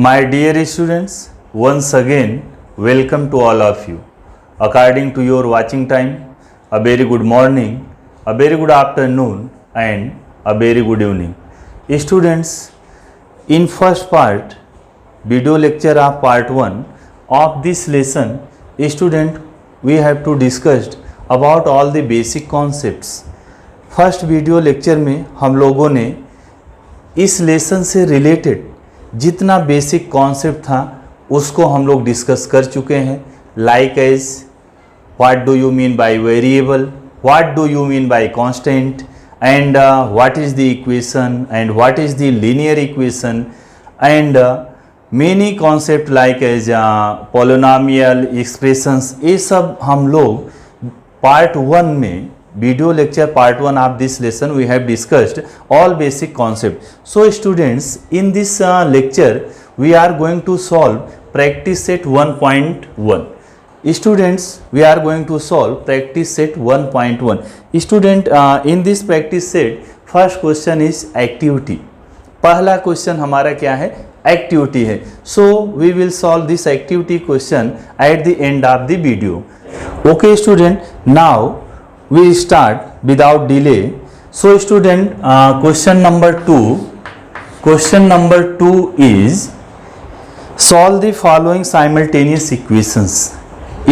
My dear students, once again, welcome to all of you. According to your watching time, a very good morning, a very good afternoon, and a very good evening. Students, in first part, video lecture of part 1 of this lesson, student, we have to discuss about all the basic concepts. First video lecture में हम लोगों ने इस lesson से related जितना basic concept था उसको हम लोग डिस्कस कर चुके हैं, like as what do you mean by variable, what do you mean by constant, and what is the equation and what is the linear equation, and many concept like as polynomial expressions. ये सब हम लोग part 1 में video lecture part 1 of this lesson we have discussed all basic concepts. So students, in this lecture we are going to solve practice set 1.1. Students, we are going to solve practice set 1.1. Student, in this practice set first question is activity. पहला question हमारा क्या है? Activity है. So we will solve this activity question at the end of the video. Okay student, now we start without delay. So student, question number 2 is solve the following simultaneous equations.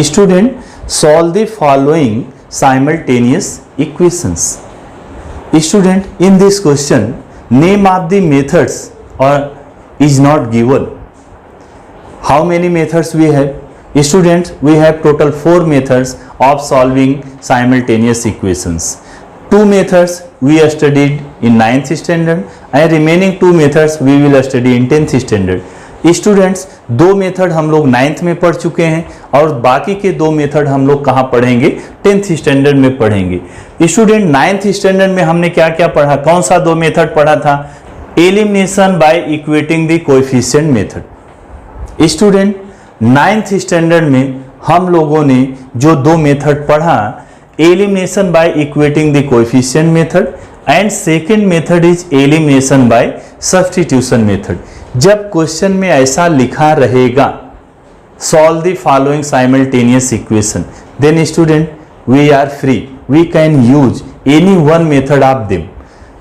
Student, solve the following simultaneous equations. Student, in this question name of the methods is not given. How many methods we have? Students, we have total 4 methods of solving simultaneous equations. 2 methods we studied in 9th standard and remaining 2 methods we will study in 10th standard. Students, 2 method हम लोग 9th में पढ़ चुके हैं और बाकी के 2 method हम लोग कहाँ पढ़ेंगे? 10th स्टैंडर्ड में पढ़ेंगे. स्टूडेंट, 9th स्टैंडर्ड में हमने क्या क्या पढ़ा? कौन सा 2 मेथड पढ़ा था? Elimination by equating the coefficient method. Student, 9th standard में हम लोगों ने जो 2 मेथड पढ़ा, elimination by equating the coefficient method and second method is elimination by substitution method. जब क्वेश्चन में ऐसा लिखा रहेगा solve the following simultaneous equation, then student we are free, we can use any one method of them.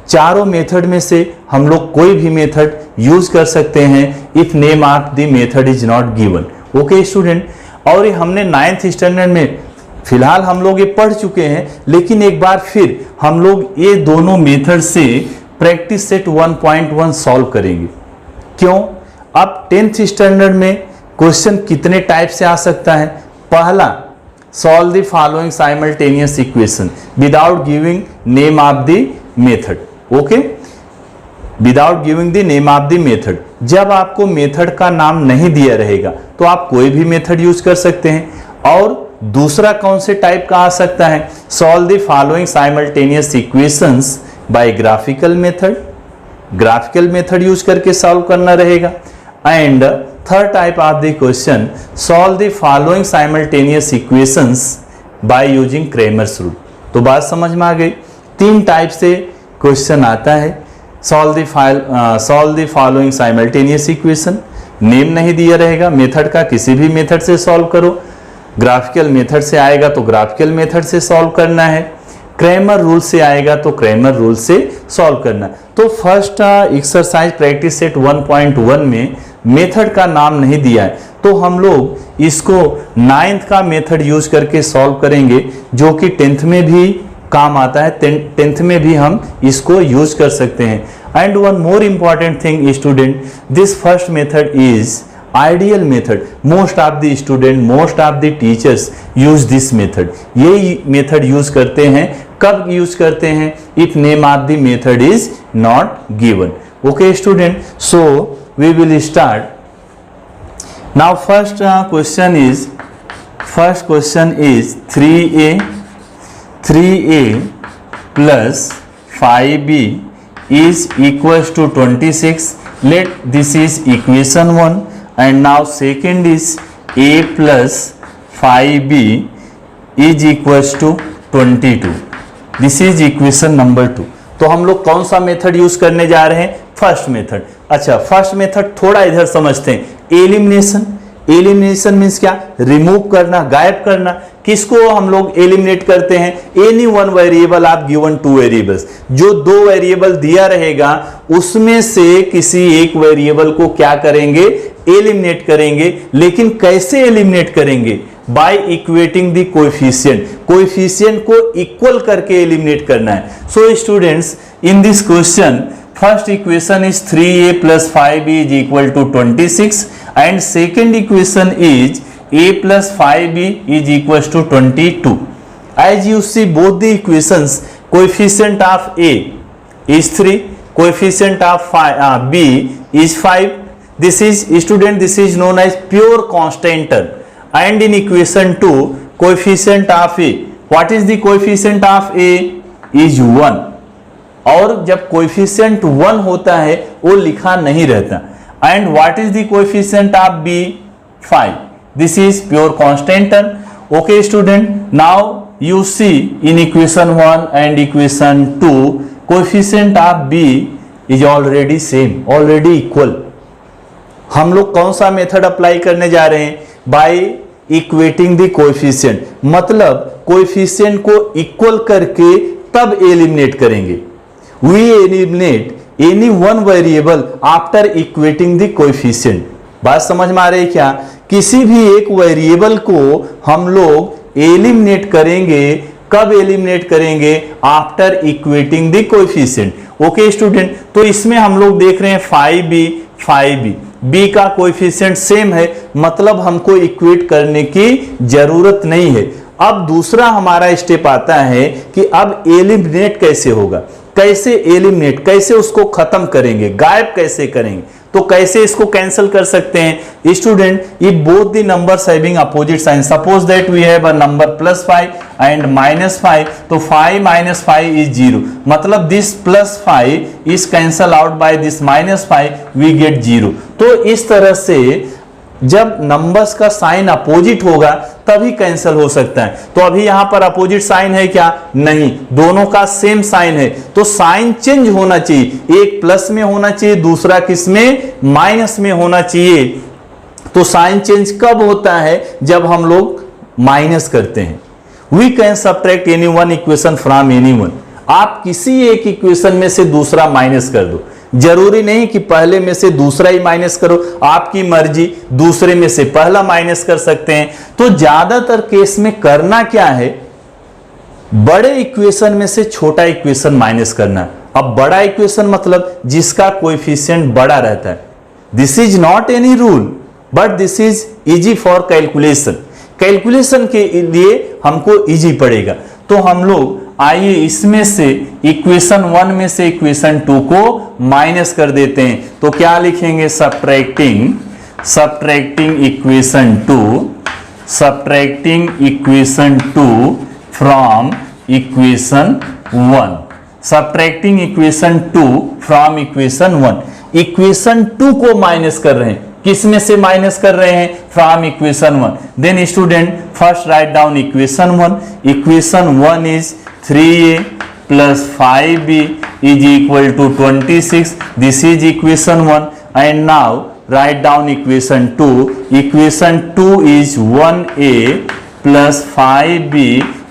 चारों method में से हम लोग कोई भी मेथड यूज कर सकते हैं if name of the method is not given. Okay student, और ये हमने 9th स्टैंडर्ड में फिलहाल हम लोग ये पढ़ चुके हैं, लेकिन एक बार फिर हम लोग ये दोनों मेथड से प्रैक्टिस सेट 1.1 सॉल्व करेंगे. क्यों? अब 10th स्टैंडर्ड में क्वेश्चन कितने टाइप से आ सकता है? पहला, solve the following simultaneous equation without giving name of the method. Okay, without giving the name of the method. जब आपको मेथड का नाम नहीं दिया रहेगा तो आप कोई भी मेथड यूज कर सकते हैं. और दूसरा कौन से टाइप का आ सकता है? Solve the following simultaneous equations bye graphical method. Graphical method use करके सॉल्व करना रहेगा. And third type of the question, solve the following simultaneous equations by using Cramer's rule. तो बात समझ में आ गई. 3 टाइप से क्वेश्चन आता है. Solve the following simultaneous equation, name नहीं दिया रहेगा मेथड का, किसी भी मेथड से सॉल्व करो. ग्राफिकल मेथड से आएगा तो ग्राफिकल मेथड से सॉल्व करना है. क्रेमर रूल से आएगा तो क्रेमर रूल से सॉल्व करना. तो फर्स्ट एक्सरसाइज प्रैक्टिस सेट 1.1 में मेथड का नाम नहीं दिया है तो हम लोग इसको 9th का मेथड यूज करके सॉल्व करेंगे, जो कि 10th में भी काम आता है. 10th में भी हम इसको यूज कर सकते हैं. And one more important thing student, this first method is ideal method. Most of the student, most of the teachers use this method. ये मेथड यूज करते हैं. कब यूज करते हैं? If name of the method is not given. Okay student, so we will start now. First question is 3a plus 5b is equals to 26. Let this is equation 1 and now second is a plus 5b is equals to 22. This is equation number 2. तो हम लोग कौन सा method use करने जा रहे हैं? First method. अच्छा, फर्स्ट मेथड थोड़ा इधर समझते हैं। एलिमिनेशन, एलिमिनेशन मीन्स क्या? रिमूव करना, गायब करना। किसको हम लोग एलिमिनेट करते हैं? एनी वन वेरिएबल आप गिवन टू वेरिएबल्स, जो दो वेरिएबल दिया रहेगा उसमें से किसी एक वेरिएबल को क्या करेंगे? एलिमिनेट करेंगे। लेकिन कैसे एलिमिनेट करेंगे? By equating the coefficient, coefficient को इक्वल करके एलिमिनेट करना है। So students, in this question first equation is 3a plus 5b is equal to 26 and second equation is a plus 5b is equals to 22. As you see both the equations, coefficient of a is 3, coefficient of b is 5. This is, student, this is known as pure constant term. And in equation 2, coefficient of a, what is the coefficient of a? Is 1. और जब coefficient 1 होता है वो लिखा नहीं रहता। And what is the coefficient of B? 5. This is pure constant term. Okay student, now you see in equation 1 and equation 2 coefficient of B is already same, already equal. हम लोग कौन सा मेथड अप्लाई करने जा रहे हैं? Bye equating the coefficient, मतलब coefficient को इक्वल करके तब एलिमिनेट करेंगे। We eliminate any one variable after equating the coefficient. बात समझ में आ रही है क्या? किसी भी एक वेरिएबल को हम लोग एलिमिनेट करेंगे। कब एलिमिनेट करेंगे? After equating the coefficient. Okay student, तो इसमें हम लोग देख रहे हैं 5b 5b, b का कोएफिशिएंट सेम है, मतलब हमको इक्वेट करने की जरूरत नहीं है। अब दूसरा हमारा स्टेप आता है कि अब एलिमिनेट कैसे होगा, कैसे एलिमिनेट, कैसे उसको खत्म करेंगे, गायब कैसे करेंगे। तो कैसे इसको कैंसिल कर सकते हैं? Student, if both the numbers having opposite sign, suppose that we have a number +5 and -5, तो 5 - 5 इज 0, मतलब this +5 is cancel out by this -5, we get 0। तो इस तरह से जब नंबर्स का साइन अपोजिट होगा तभी कैंसिल हो सकता है। तो अभी यहां पर अपोजिट साइन है क्या? नहीं, दोनों का सेम साइन है। तो साइन चेंज होना चाहिए, एक प्लस में होना चाहिए, दूसरा किस में? माइनस में होना चाहिए। तो साइन चेंज कब होता है? जब हम लोग माइनस करते हैं। We can subtract any one equation from any one. आप किसी एक इक्वेशन में से दूसरा माइनस कर दो, जरूरी नहीं कि पहले में से दूसरा ही माइनस करो, आपकी मर्जी, दूसरे में से पहला माइनस कर सकते हैं। तो ज्यादातर केस में करना क्या है? बड़े इक्वेशन में से छोटा इक्वेशन माइनस करना। अब बड़ा इक्वेशन मतलब जिसका कोएफिशिएंट बड़ा रहता है। This is not any rule, but this is easy for calculation. Calculation के लिए हमको इजी पड़ेगा। तो हम लोग आइए इसमें से इक्वेशन 1 में से इक्वेशन 2 को माइनस कर देते हैं। तो क्या लिखेंगे? Subtracting equation 2 from equation 1। Subtracting equation 2 from equation 1। Equation 2 को माइनस कर रहे हैं, किस में से माइनस कर रहे हैं? From equation 1। Then student, first write down equation 1। Equation 1 is 3a plus 5b is equal to 26. This is equation 1. And now write down equation 2. Equation 2 is 1a plus 5b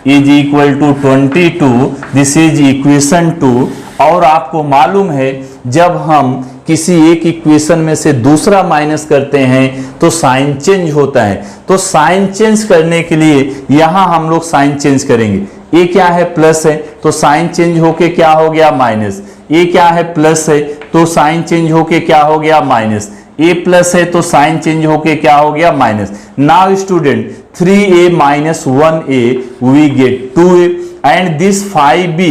is equal to 22. This is equation 2. और आपको मालूम है जब हम किसी एक equation में से दूसरा माइनस करते हैं तो साइन चेंज होता है। तो साइन चेंज करने के लिए यहां हम लोग साइन चेंज करेंगे। ये क्या है? प्लस है, तो साइन चेंज होके क्या हो गया? माइनस। ये क्या है? प्लस है, तो साइन चेंज होके क्या हो गया? माइनस। ए प्लस है तो साइन चेंज होके क्या हो गया? Minus. Now student, 3a minus 1a we get 2a, and this 5b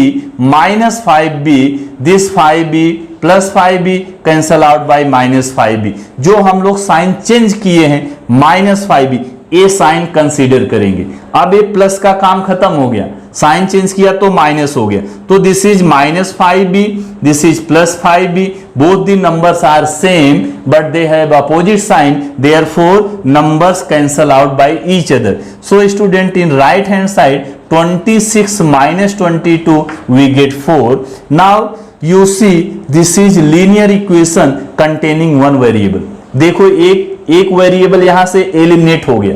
minus 5b, this 5b plus 5b cancel out by minus 5b। जो हम लोग साइन चेंज किए हैं माइनस 5b, ए साइन कंसीडर करेंगे। अब ए प्लस का काम खत्म हो गया, साइन चेंज किया तो माइनस हो गया। तो this is minus 5b, this is plus 5b। Both the numbers are same but they have opposite sign, therefore numbers cancel out by each other. So student, in right hand side 26 minus 22 we get 4. Now you see this is linear equation containing one variable. देखो एक variable यहां से eliminate हो गया।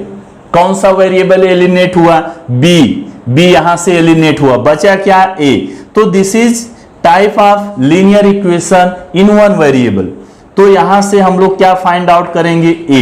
कौन सा variable eliminate हुआ? B यहां से एलिमिनेट हुआ, बचा क्या? ए। तो this is type of linear equation in one variable. तो यहां से हम लोग क्या फाइंड आउट करेंगे? A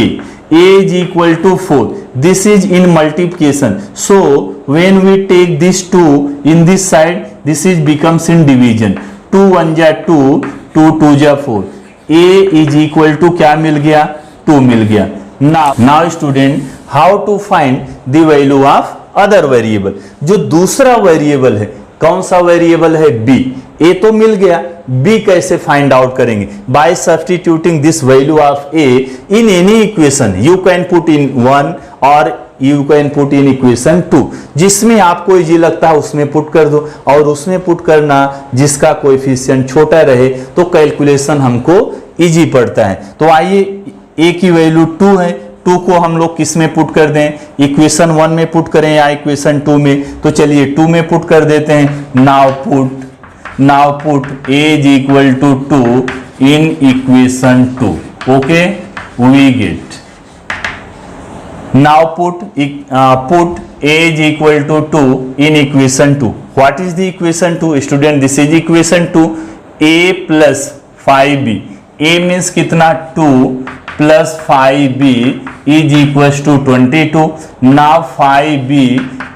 is equal to 4। This is in multiplication, so when we take this 2 in this side, this is becomes in division. 2 1 जा 2, 2 2 जा 4। ए is equal to क्या मिल गया? 2 मिल गया। Now student, how to find the value of other variable? जो दूसरा variable है, कौन सा वेरिएबल है? बी। ए तो मिल गया, बी कैसे फाइंड आउट करेंगे? Bye substituting this value of A in any equation. You can put in 1 और you can put in equation 2। जिसमें आपको इजी लगता है उसमें पुट कर दो, और उसमें पुट करना जिसका कोएफिशिएंट छोटा रहे तो कैलकुलेशन हमको इजी पड़ता है। तो आइए, ए की वैल्यू 2 है, 2 को हम लोग किस में पुट कर दें? इक्वेशन 1 में पुट करें या इक्वेशन 2 में? तो चलिए 2 में पुट कर देते हैं। Now put a is equal to 2 in equation 2। Okay, we get now put a is equal to 2 in equation 2. What is the equation 2? Student, this is equation 2. a plus 5b. a means कितना? 2 plus 5b is equals to 22. Now 5b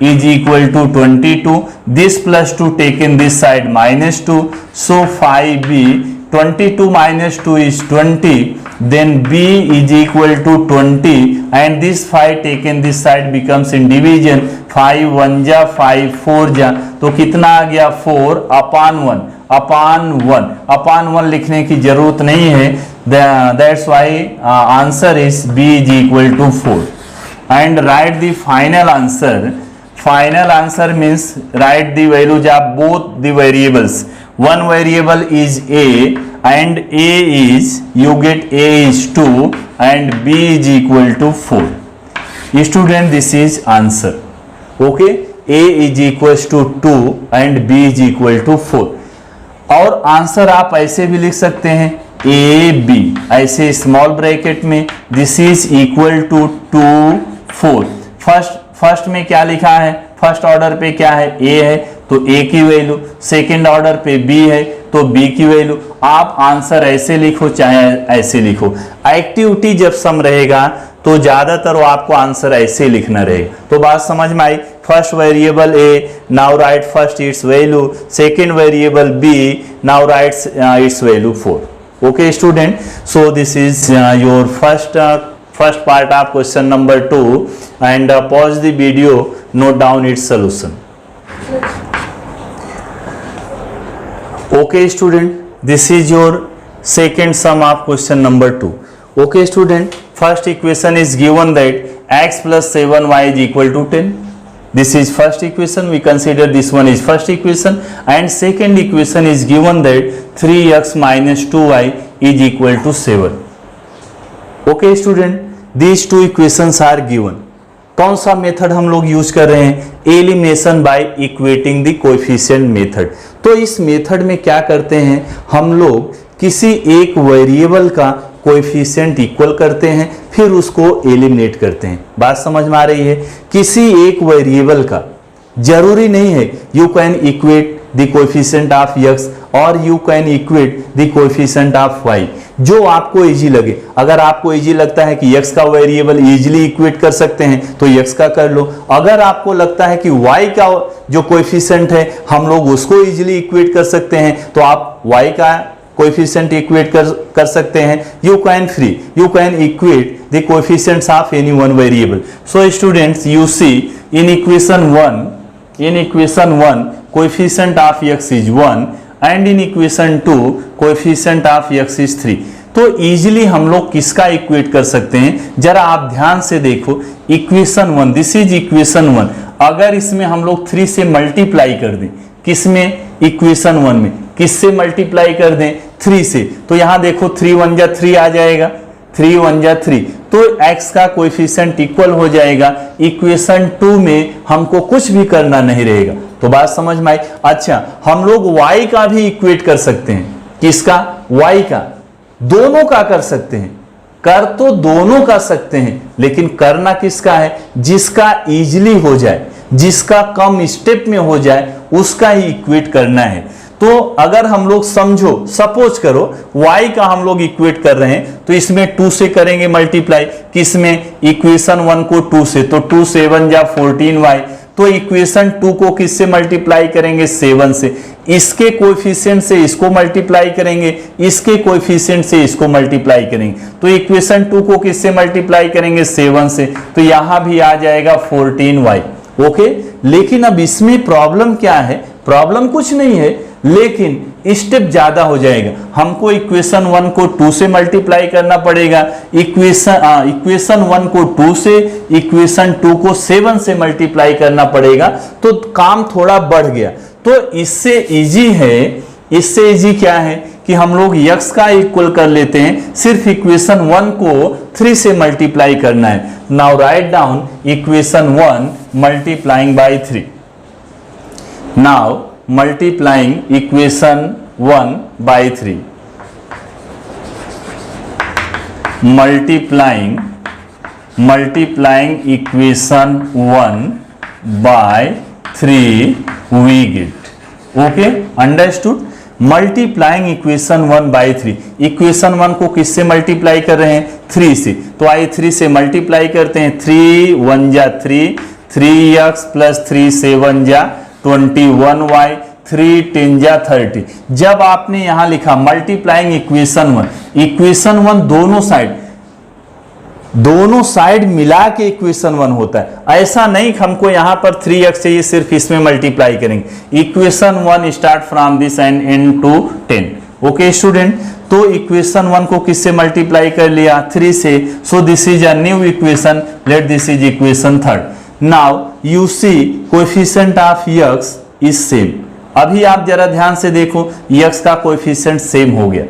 is equal to 22. This plus 2 taken this side minus 2. So 5b, 22 minus 2 is 20. Then b is equal to 20, and this 5 taken this side becomes in division. 5 1 जा 5 4 जा, तो कितना आ गया? 4 upon 1 upon 1 लिखने की जरूरत नहीं है। That's why answer is b is equal to 4. And write the final answer. Final answer means write the values of both the variables. One variable is a, and a is, you get a is 2 and b is equal to 4. Student, this is answer. Okay, a is equals to 2 and b is equal to 4. और answer आप ऐसे भी लिख सकते हैं, a b ऐसे small bracket में, this is equal to 2 4। First में क्या लिखा है? फर्स्ट ऑर्डर पे क्या है? a है, तो a की वैल्यू। सेकंड ऑर्डर पे b है, तो b की वैल्यू। आप आंसर ऐसे लिखो चाहे ऐसे लिखो, एक्टिविटी जब सम रहेगा तो ज्यादातर वो आपको आंसर ऐसे लिखना रहेगा। तो बात समझ में आई? First variable a, now write first its value. Second variable b, now write its value 4। Okay student, so this is your first part of question number 2, and pause the video, note down its solution. Okay student, this is your second sum of question number 2. Okay student, first equation is given that x plus 7y is equal to 10. This is first equation, we consider this one is first equation, and second equation is given that 3x minus 2y is equal to 7. Okay student, these two equations are given. कौन सा method हम लोग use कर रहे हैं? Elimination by equating the coefficient method. तो इस method में क्या करते हैं हम लोग? किसी एक वेरिएबल का कोएफिशिएंट इक्वल करते हैं, फिर उसको एलिमिनेट करते हैं। बात समझ में आ रही है? किसी एक वेरिएबल का, जरूरी नहीं है you can equate the coefficient of x और you can equate the coefficient of y, जो आपको इजी लगे। अगर आपको इजी लगता है कि x का वेरिएबल इजीली इक्वेट कर सकते हैं तो x का कर लो। अगर आपको लगता है कि y का जो कोएफिशिएंट है हम लोग उसको इजीली इक्वेट कर सकते हैं तो आप y का कोएफिशिएंट इक्वेट कर सकते हैं। You can equate the coefficients of any one variable. So students, you see in equation 1 coefficient of x is 1 and in equation 2 coefficient of x is 3। तो इजीली हम लोग किसका इक्वेट कर सकते हैं? जरा आप ध्यान से देखो, इक्वेशन 1, दिस इज इक्वेशन 1। अगर इसमें हम लोग 3 से मल्टीप्लाई कर दें, किसमें? इक्वेशन 1 में। किससे मल्टीप्लाई कर दें? 3 से। तो यहां देखो 3 1 जा 3 आ जाएगा, 3 1 जा 3, तो x का कोएफिशिएंट इक्वल हो जाएगा। इक्वेशन 2 में हमको कुछ भी करना नहीं रहेगा, तो बात समझ में आई। अच्छा, हम लोग y का भी इक्वेट कर सकते हैं। किसका? y का। दोनों का कर सकते हैं। कर तो दोनों का सकते हैं, लेकिन करना किसका है? जिसका इजीली हो जाए, जिसका कम स्टेप में हो जाए, उसका ही इक्वेट करना है। तो अगर हम लोग समझो, सपोज करो y का हम लोग इक्वेट कर रहे हैं, तो इसमें 2 से करेंगे मल्टीप्लाई। किसमें? इक्वेशन 1 को 2 से, तो 2 7 जा 14y। तो इक्वेशन 2 को किससे मल्टीप्लाई करेंगे? 7 से। इसके कोएफिशिएंट से इसको मल्टीप्लाई करेंगे, इसके कोएफिशिएंट से इसको मल्टीप्लाई करेंगे। तो इक्वेशन 2 को किससे मल्टीप्लाई करेंगे? 7 से। तो यहां भी आ जाएगा 14y। ओके, लेकिन अब इसमें प्रॉब्लम क्या है? प्रॉब्लम कुछ नहीं है, लेकिन स्टेप ज्यादा हो जाएगा। हमको इक्वेशन 1 को 2 से मल्टीप्लाई करना पड़ेगा, इक्वेशन 1 को 2 से, इक्वेशन 2 को 7 से मल्टीप्लाई करना पड़ेगा। तो काम थोड़ा बढ़ गया। तो इससे इजी है, इससे इजी क्या है कि हम लोग x का इक्वल कर लेते हैं, सिर्फ इक्वेशन 1 को 3 से मल्टीप्लाई करना है। Now write down equation 1 multiplying by 3। Now multiplying equation 1 by 3, multiplying equation 1 by 3 we get, okay, understood। Multiplying equation 1 by 3, equation 1 को किससे मल्टीप्लाई कर रहे हैं? 3 से। तो आई 3 से मल्टीप्लाई करते हैं। 3 1 जा 3, 3x प्लस 3 7 जा 21y, 3 10 जा 30। जब आपने यहां लिखा मल्टीप्लाइंग इक्वेशन 1, इक्वेशन 1 दोनों साइड मिला के इक्वेशन 1 होता है। ऐसा नहीं हमको यहां पर 3x चाहिए, सिर्फ इसमें मल्टीप्लाई करेंगे। Equation 1 start from this end end to 10। Okay student, तो इक्वेशन 1 को किससे मल्टीप्लाई कर लिया? 3 से। So this is a new equation, let this is equation 3rd। Now you see coefficient of x is same. अभी आप जरा ध्यान से देखो, x का कोएफिशिएंट सेम हो गया।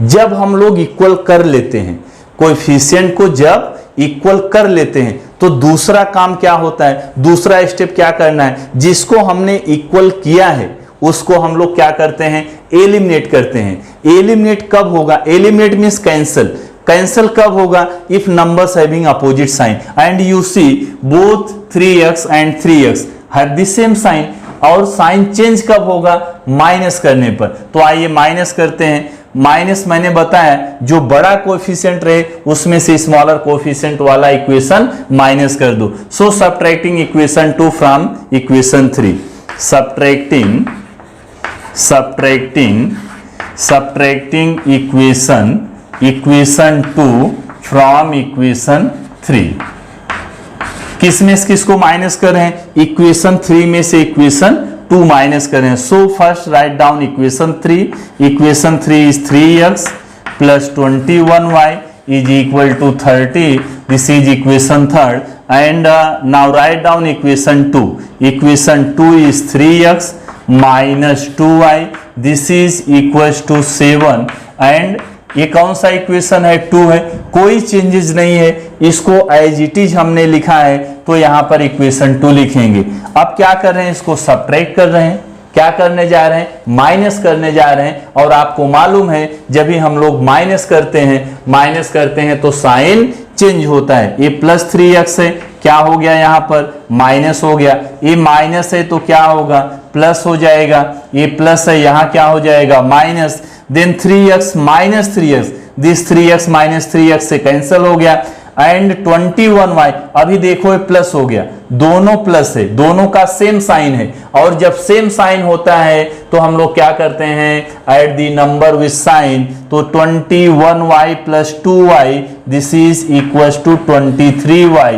जब हम लोग इक्वल कर लेते हैं, कोएफिशिएंट को जब इक्वल कर लेते हैं, तो दूसरा काम क्या होता है? दूसरा स्टेप क्या करना है? जिसको हमने इक्वल किया है उसको हम लोग क्या करते हैं? एलिमिनेट करते हैं। एलिमिनेट कब होगा? Eliminate means cancel. कैंसल कब होगा? If numbers having opposite sign and you see both 3x and 3x have the same sign. और साइन चेंज कब होगा? माइनस करने पर। तो आइए माइनस करते हैं। माइनस मैंने बताया जो बड़ा कोएफिशिएंट रहे उसमें से स्मॉलर कोएफिशिएंट वाला इक्वेशन माइनस कर दो। So subtracting equation 2 from equation 3, subtracting equation 2 from equation 3। किसमें से किसको माइनस कर रहे हैं? इक्वेशन 3 में से इक्वेशन 2 माइनस कर रहे हैं। So first write down equation 3। Equation 3 is 3x plus 21y is equal to 30। This is equation 3rd। And now write down equation 2। Equation 2 is 3x minus 2y, this is equal to 7। And ये कौन सा equation है? 2 है, कोई changes नहीं है, इसको as it is हमने लिखा है, तो यहां पर इक्वेशन 2 लिखेंगे। अब क्या कर रहे हैं? इसको सब्ट्रैक्ट कर रहे हैं। क्या करने जा रहे हैं? माइनस करने जा रहे हैं। और आपको मालूम है जब भी हम लोग माइनस करते हैं तो साइन चेंज होता है। ये प्लस 3x है, क्या हो गया? यहां पर माइनस हो गया। ये माइनस है तो क्या होगा? प्लस हो जाएगा। ये प्लस है, यहां क्या हो जाएगा? Minus. Then 3x minus 3x, this 3x minus 3x से कैंसिल हो गया। एंड 21y, अभी देखो ये प्लस हो गया, दोनों प्लस है, दोनों का सेम साइन है। और जब सेम साइन होता है तो हम लोग क्या करते हैं? Add the number with sign. तो 21y plus 2y, this is equal to 23y।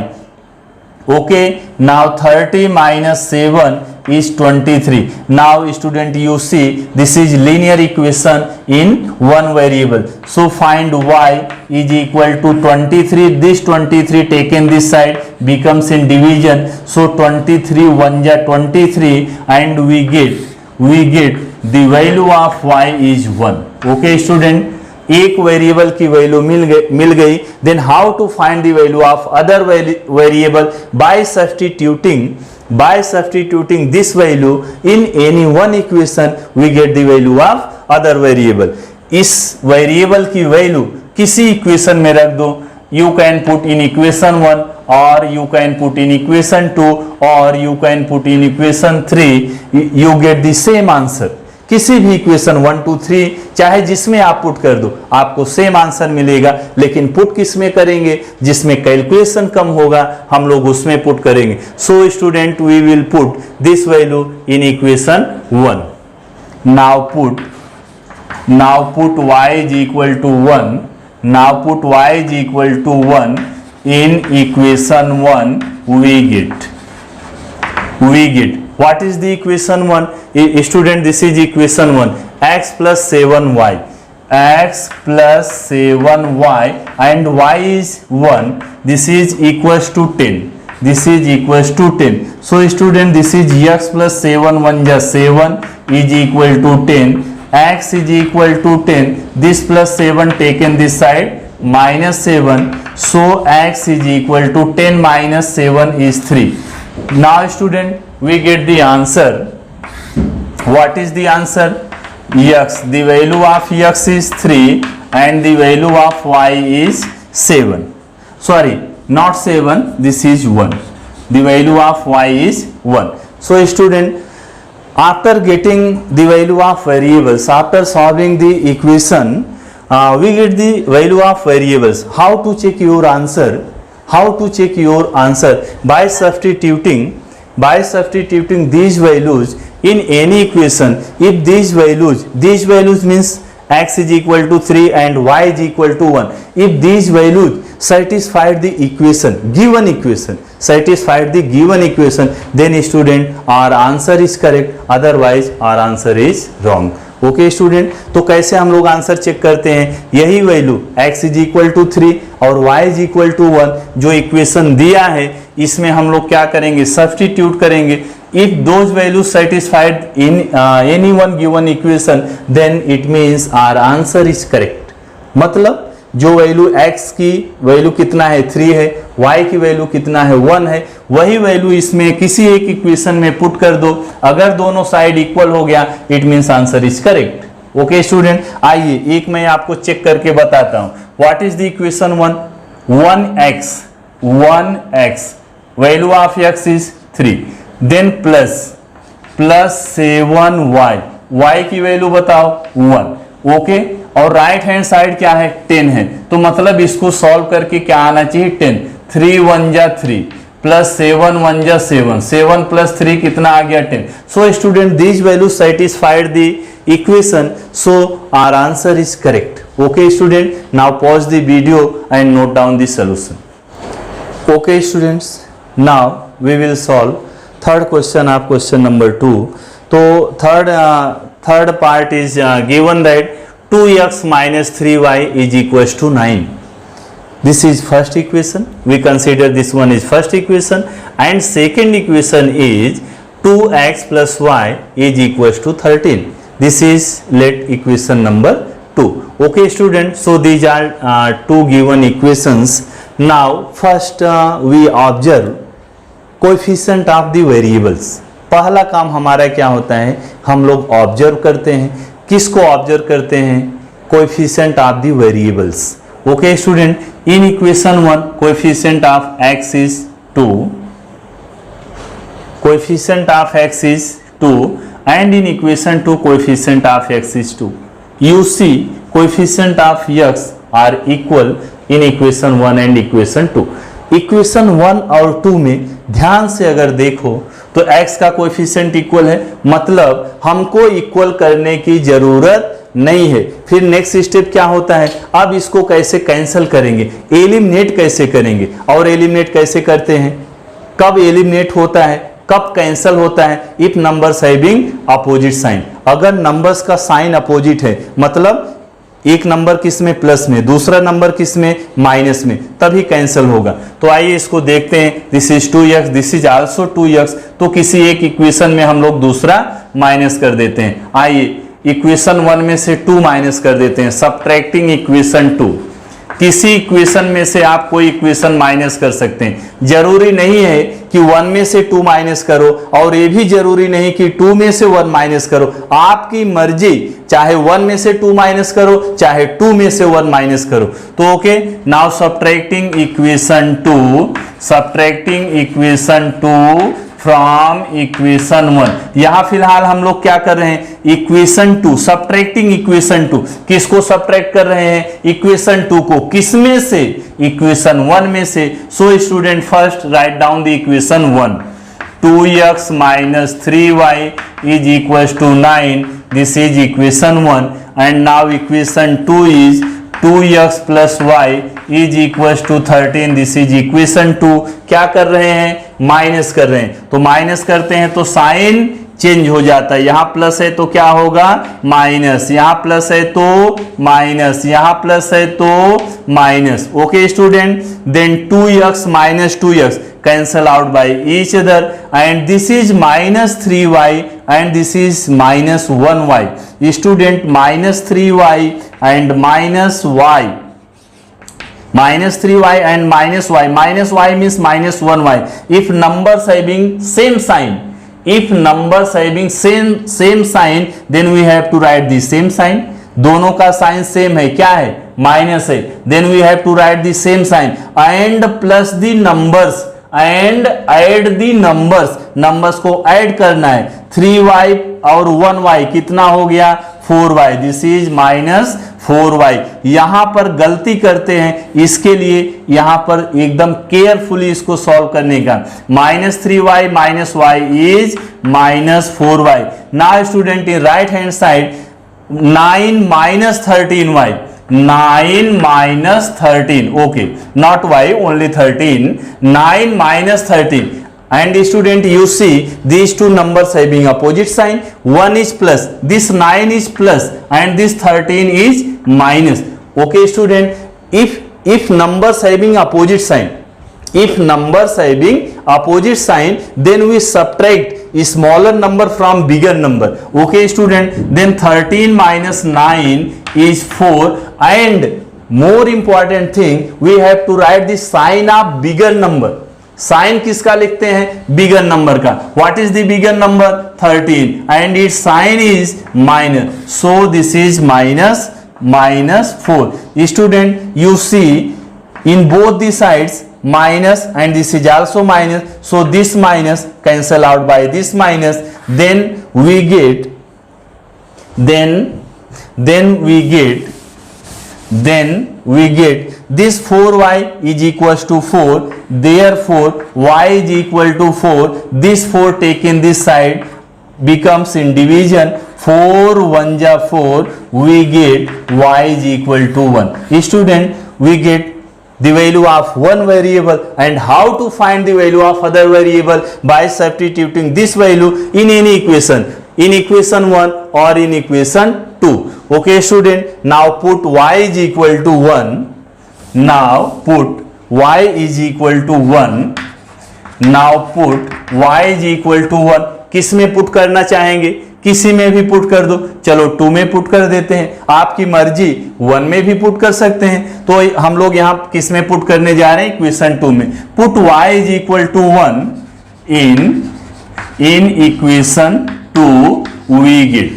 Okay, now 30 minus 7 is 23. Now student you see this is linear equation in one variable. So find y is equal to 23. This 23 taken this side becomes in division. So 23 1 ja 23 and we get the value of y is 1. Okay student, एक variable की value मिल गई। Then how to find the value of other variable? By substituting by substituting this value in any one equation we get the value of other variable. इस variable की value किसी equation में रख दो. You can put in equation 1 or you can put in equation 2 or you can put in equation 3. You get the same answer. किसी भी equation 1 2 3 चाहे जिसमें आप पुट कर दो आपको सेम आंसर मिलेगा. लेकिन पुट किस में करेंगे? जिसमें कैलकुलेशन कम होगा हम लोग उसमें पुट करेंगे. So student we will put this value in equation 1. now put y is equal to 1. now put y is equal to 1 in equation 1. we get what is the equation 1? Student, this is equation 1. X plus 7y, x plus 7y and y is 1. This is equals to 10. this is equals to 10. So student, this is x plus 7 1 just 7 is equal to 10. X is equal to 10. This plus 7 taken this side minus 7. So x is equal to 10 minus 7 is 3. Now student, we get the answer. What is the answer? X. The value of x is 3 and the value of y is 7. Sorry, not 7. This is 1. The value of y is 1. So student, after getting the value of variables, after solving the equation, we get the value of variables. How to check your answer? How to check your answer? By substituting these values in any equation. If these values means x is equal to 3 and y is equal to 1. If these values satisfied the given equation, then student our answer is correct, otherwise our answer is wrong. Okay student, तो कैसे हम लोग answer check करते हैं? यही value x is equal to 3 और y is equal to 1 जो equation दिया है इसमें हम लोग क्या करेंगे? सब्स्टिट्यूट करेंगे. If those values satisfied in any one given equation, then it means our answer is correct. मतलब जो वैल्यू x की वैल्यू कितना है 3 है, y की वैल्यू कितना है 1 है, वही वैल्यू इसमें किसी एक इक्वेशन में पुट कर दो. अगर दोनों साइड इक्वल हो गया it means answer is correct. Okay student, आइए एक मैं आपको चेक करके बताता हूं. What is the equation 1? 1x value of x is 3, then plus 7y, y की वैल्यू बताओ 1. ओके, और राइट हैंड साइड क्या है 10 है, तो मतलब इसको सॉल्व करके क्या आना चाहिए 10. 3 1 जा 3 प्लस 7 1 जा 7, 7 प्लस 3 कितना आ गया 10. So student this value satisfied the equation, so our answer is correct. Okay student, now pause the video and note down the solution. Okay students, now we will solve third question of question number 2. तो third part is given that 2x minus 3y is equals to 9. This is first equation. We consider this one is first equation, and second equation is 2x plus y is equals to 13. This is let equation number 2. Okay student, so these are two given equations. Now first we observe coefficient of the variables. पहला काम हमारा क्या होता है? हम लोग observe करते हैं. किसको ऑब्जर्व करते हैं? Coefficient of the variables. Okay student, in equation 1 coefficient of x is 2, coefficient of x is 2 and in equation 2 coefficient of x is 2. You see coefficient of x are equal in equation 1 and equation 2. Equation 1 और 2 में ध्यान से अगर देखो तो x का coefficient equal है, मतलब हमको इक्वल करने की जरूरत नहीं है. फिर नेक्स्ट स्टेप क्या होता है? अब इसको कैसे कैंसिल करेंगे, एलिमिनेट कैसे करेंगे. और एलिमिनेट कैसे करते हैं? कब एलिमिनेट होता है, कब कैंसिल होता है? If numbers having opposite sign. अगर नंबर्स का साइन अपोजिट है, मतलब एक नंबर किस में प्लस में, दूसरा नंबर किस में माइनस में, तभी कैंसिल होगा. तो आइए इसको देखते हैं. This is 2x, this is also 2x. तो किसी एक इक्वेशन में हम लोग दूसरा माइनस कर देते हैं. आइए इक्वेशन 1 में से 2 माइनस कर देते हैं. Subtracting equation 2. किसी इक्वेशन में से आप कोई इक्वेशन माइनस कर सकते हैं। जरूरी नहीं है कि 1 में से 2 माइनस करो, और ये भी जरूरी नहीं कि 2 में से 1 माइनस करो, आपकी मर्जी, चाहे 1 में से 2 माइनस करो, चाहे 2 में से 1 माइनस करो। तो okay, now subtracting equation 2 from equation 1। यहां फिलहाल हम लोग क्या कर रहे हैं, इक्वेशन 2, सब्ट्रैक्टिंग इक्वेशन 2। किसको सब्ट्रैक्ट कर रहे हैं, इक्वेशन 2 को, किसमें से, इक्वेशन 1 में से। सो student first write down the equation 1, 2x minus 3y is equals to 9. This is equation 1, and now equation 2 is 2x plus y is equals to 13. This is equation 2. क्या कर रहे हैं, माइनस कर रहे हैं। तो माइनस करते हैं तो साइन चेंज हो जाता है, यहां प्लस है तो क्या होगा, माइनस, यहां प्लस है तो माइनस, यहां प्लस है तो minus. Okay student, then 2x minus 2x cancel out by each other, and this is minus 3y and this is minus 1y. Student, minus 3y and minus y, minus 3y and minus y means minus 1y. If numbers having same sign, same sign, then we have to write the same sign. दोनों का sign same है, क्या है, minus है, then we have to write the same sign and plus the numbers and add the numbers को add करना है। 3y और 1y कितना हो गया, 4y। दिस इज माइनस 4y। यहां पर गलती करते हैं, इसके लिए यहां पर एकदम केयरफुली इसको सॉल्व करने का। Minus 3y minus y is minus 4y। Now student, in right hand side 9 minus 13y, 9 minus 13, okay, not y, only 13, 9 minus 13. And student, you see these two numbers having opposite sign, one is plus, this 9 is plus and this 13 is minus. Okay student, if numbers having opposite sign, then we subtract a smaller number from bigger number. Okay student, then 13 minus 9 is 4, and more important thing, we have to write the sign of bigger number. Sign किसका लिखते हैं, bigger number का। What is the bigger number, 13, and it's sign is minus, so this is minus 4। Student, you see in both the sides minus, and this is also minus, so this minus cancel out by this minus, then we get this 4y is equals to 4, therefore y is equal to 4. This 4 taken this side becomes in division, 4 1 ja 4, we get y is equal to 1. Student, we get the value of one variable, and how to find the value of other variable, by substituting this value in any equation, in equation 1 or in equation 2. Okay student, now put y is equal to 1, now put y is equal to 1, now put y is equal to 1। किस में put करना चाहेंगे, किसी में भी put कर दो, चलो 2 में पुट कर देते हैं, आपकी मर्जी, 1 में भी पुट कर सकते हैं। तो हम लोग यहां किस में पुट करने जा रहे हैं, इक्वेशन 2 में। Put y is equal to 1 in equation 2, we get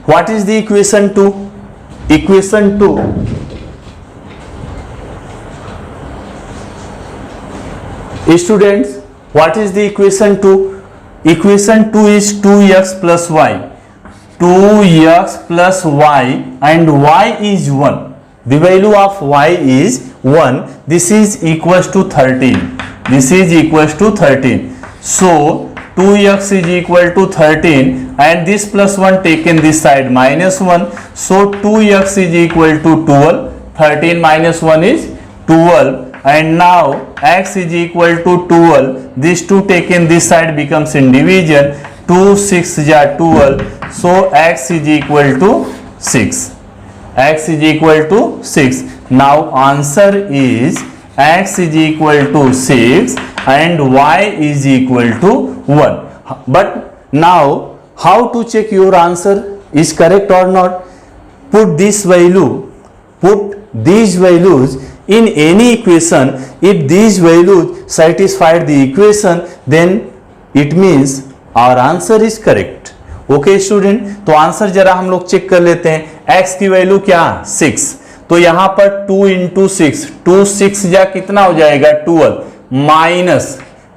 what is the equation 2, equation 2 students, what is the equation 2? Equation 2 is 2x plus y, 2x plus y, and y is 1. The value of y is 1. This is equals to 13. This is equals to 13. So 2x is equal to 13, and this plus 1 taken this side minus 1. So 2x is equal to 12. 13 minus 1 is 12. And now x is equal to 12, these two taken this side becomes in division, 2 6 ja 12, so x is equal to 6, x is equal to 6. Now answer is x is equal to 6 and y is equal to 1. But now how to check your answer is correct or not? Put this value, put these values in any equation. If these values satisfied the equation, then it means our answer is correct. Okay student, तो answer जरा हम लोग check कर लेते हैं। x की value क्या 6, तो यहां पर 2 इंटू 6, 2 6 या कितना हो जाएगा 12,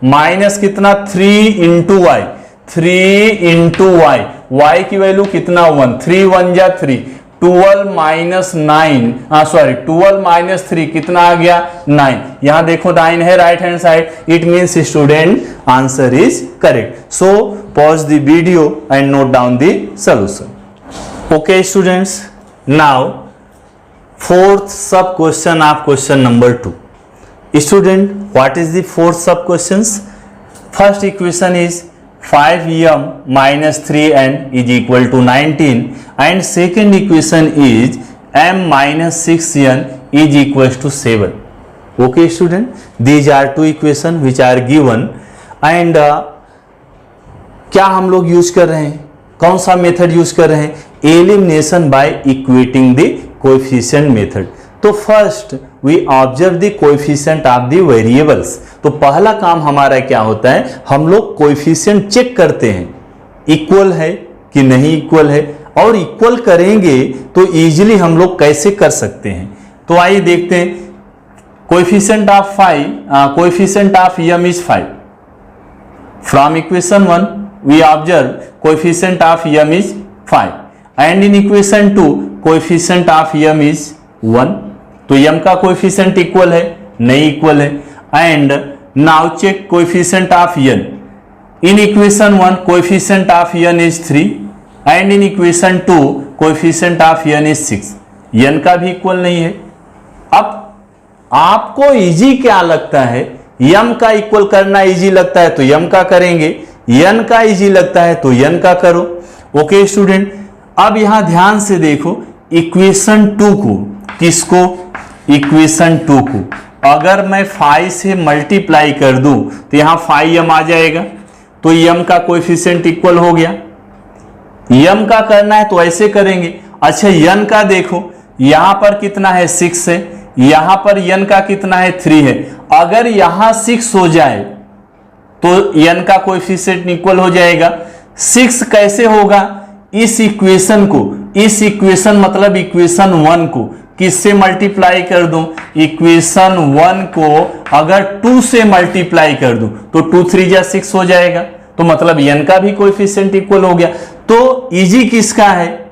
माइनस कितना 3 into y, 3 into y, y की वैल्यू कितना 1, 3 1 जा 3, 12 माइनस 9, सॉरी 12 माइनस 3 कितना आ गया 9। यहां देखो 9 है right hand side, it means student answer is correct. So pause the video and note down the solution. Okay students, now fourth sub question of question number 2। Student, what is the fourth sub questions? First equation is 5m minus 3n is equal to 19 and second equation is m minus 6n is equals to 7. Okay student, these are two equations which are given and क्या हम लोग use कर रहे हैं, कौन सा method use कर रहे हैं? Elimination by equating the coefficient method. तो first we observe the coefficient of the variables. तो पहला काम हमारा क्या होता है, हम लोग कोएफिशिएंट चेक करते हैं इक्वल है कि नहीं इक्वल है, और इक्वल करेंगे तो इजीली हम लोग कैसे कर सकते हैं। तो आइए देखते हैं। Coefficient of coefficient of m is 5। From equation 1 we observe coefficient of m is 5 and in equation 2 coefficient of m is 1। तो m का कोएफिशिएंट इक्वल है, नहीं इक्वल है। And now check coefficient of n। In equation 1 coefficient of n is 3 and in equation 2 coefficient of n is 6। n का भी equal नहीं है। अब आपको इजी क्या लगता है, m का इक्वल करना इजी लगता है तो m का करेंगे, n का इजी लगता है तो n का करो। ओके स्टूडेंट, अब यहां ध्यान से देखो इक्वेशन 2 को, किसको? इक्वेशन 2 को अगर मैं 5 से मल्टीप्लाई कर दूं तो यहां 5m आ जाएगा, तो m का कोएफिशिएंट इक्वल हो गया। m का करना है तो ऐसे करेंगे। अच्छा n का देखो, यहां पर कितना है 6 है, यहां पर n का कितना है 3 है। अगर यहां 6 हो जाए तो n का कोएफिशिएंट इक्वल हो जाएगा। 6 कैसे होगा? इस इक्वेशन को, इस इक्वेशन मतलब इक्वेशन 1 को किससे मल्टीप्लाई कर दूं? इक्वेशन 1 को अगर 2 से मल्टीप्लाई कर दूं तो 2 3 जा 6 हो जाएगा, तो मतलब n का भी कोएफिशिएंट इक्वल हो गया। तो इजी किसका है?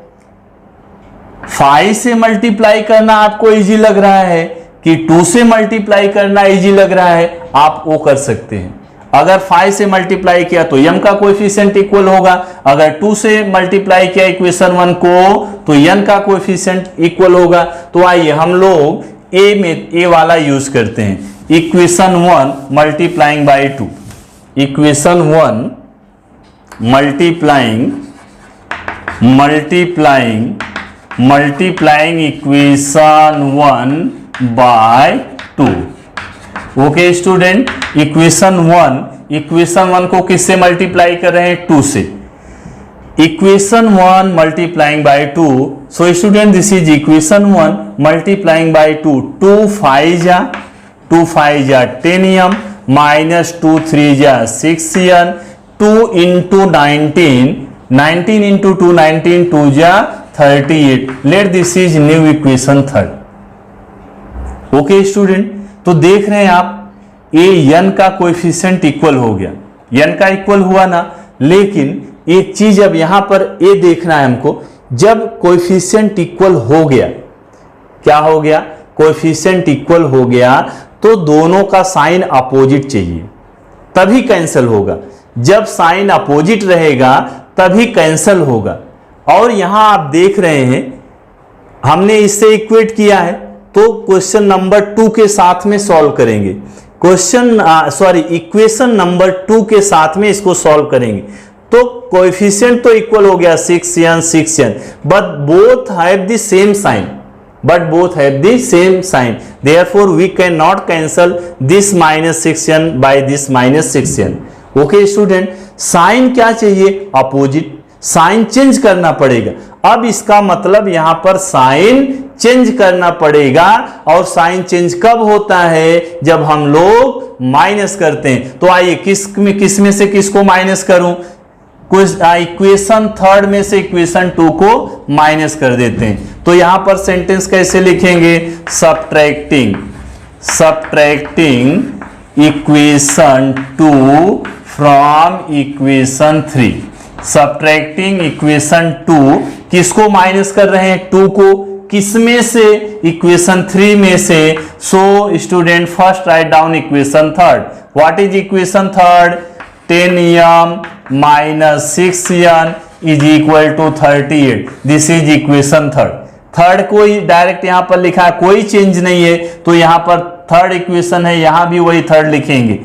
5 से मल्टीप्लाई करना आपको इजी लग रहा है कि 2 से मल्टीप्लाई करना इजी लग रहा है? आप वो कर सकते हैं। अगर 5 से मल्टीप्लाई किया तो m का कोएफिशिएंट इक्वल होगा, अगर 2 से मल्टीप्लाई किया इक्वेशन 1 को तो n का कोएफिशिएंट इक्वल होगा। तो आइए हम लोग ए वाला यूज करते हैं, equation 1 multiplying by 2। Equation 1 multiplying equation 1 by 2। Okay student, equation 1 को किससे मल्टीप्लाई कर रहे हैं? 2 से। Equation 1 multiplying by 2, so student this is equation 1 multiplying by 2। 2 5 जा 10m माइनस 2 3 जा 6n, 2 इंटू 19 इंटू 2 19, 2 जा 38। Late this is new equation 3। Okay student, तो देख रहे हैं आप n का कोएफिशिएंट इक्वल हो गया, n का इक्वल हुआ ना। लेकिन एक चीज अब यहां पर ये देखना है हमको, जब कोएफिशिएंट इक्वल हो गया, क्या हो गया? कोएफिशिएंट इक्वल हो गया तो दोनों का साइन अपोजिट चाहिए, तभी कैंसिल होगा। जब साइन अपोजिट रहेगा तभी कैंसिल होगा। और यहां आप देख रहे हैं हमने इससे इक्वेट किया है, तो क्वेश्चन नंबर 2 के साथ में सॉल्व करेंगे। इक्वेशन नंबर 2 के साथ में इसको सॉल्व करेंगे। तो कोएफिशिएंट तो इक्वल हो गया 6n, but both have the same sign, therefore we cannot cancel this minus 6n by this minus 6n। ओके स्टूडेंट, साइन क्या चाहिए? अपोजिट। साइन चेंज करना पड़ेगा। अब इसका मतलब यहां पर साइन चेंज करना पड़ेगा, और साइन चेंज कब होता है, जब हम लोग माइनस करते हैं। तो आइए किस में से किसको माइनस करूं, कुछ इक्वेशन थर्ड में से इक्वेशन 2 को माइनस कर देते हैं। तो यहां पर सेंटेंस कैसे लिखेंगे, subtracting equation 2 from equation 3। Subtracting equation 2, किसको माइनस कर रहे हैं, 2 को, किसमें से, इक्वेशन 3 में से। सो student first write down equation third. What is equation third, 10m minus 6n is equal to 38। This is equation third को डायरेक्ट यहां पर लिखा है, कोई चेंज नहीं है, तो यहां पर थर्ड इक्वेशन है, यहां भी वही थर्ड लिखेंगे।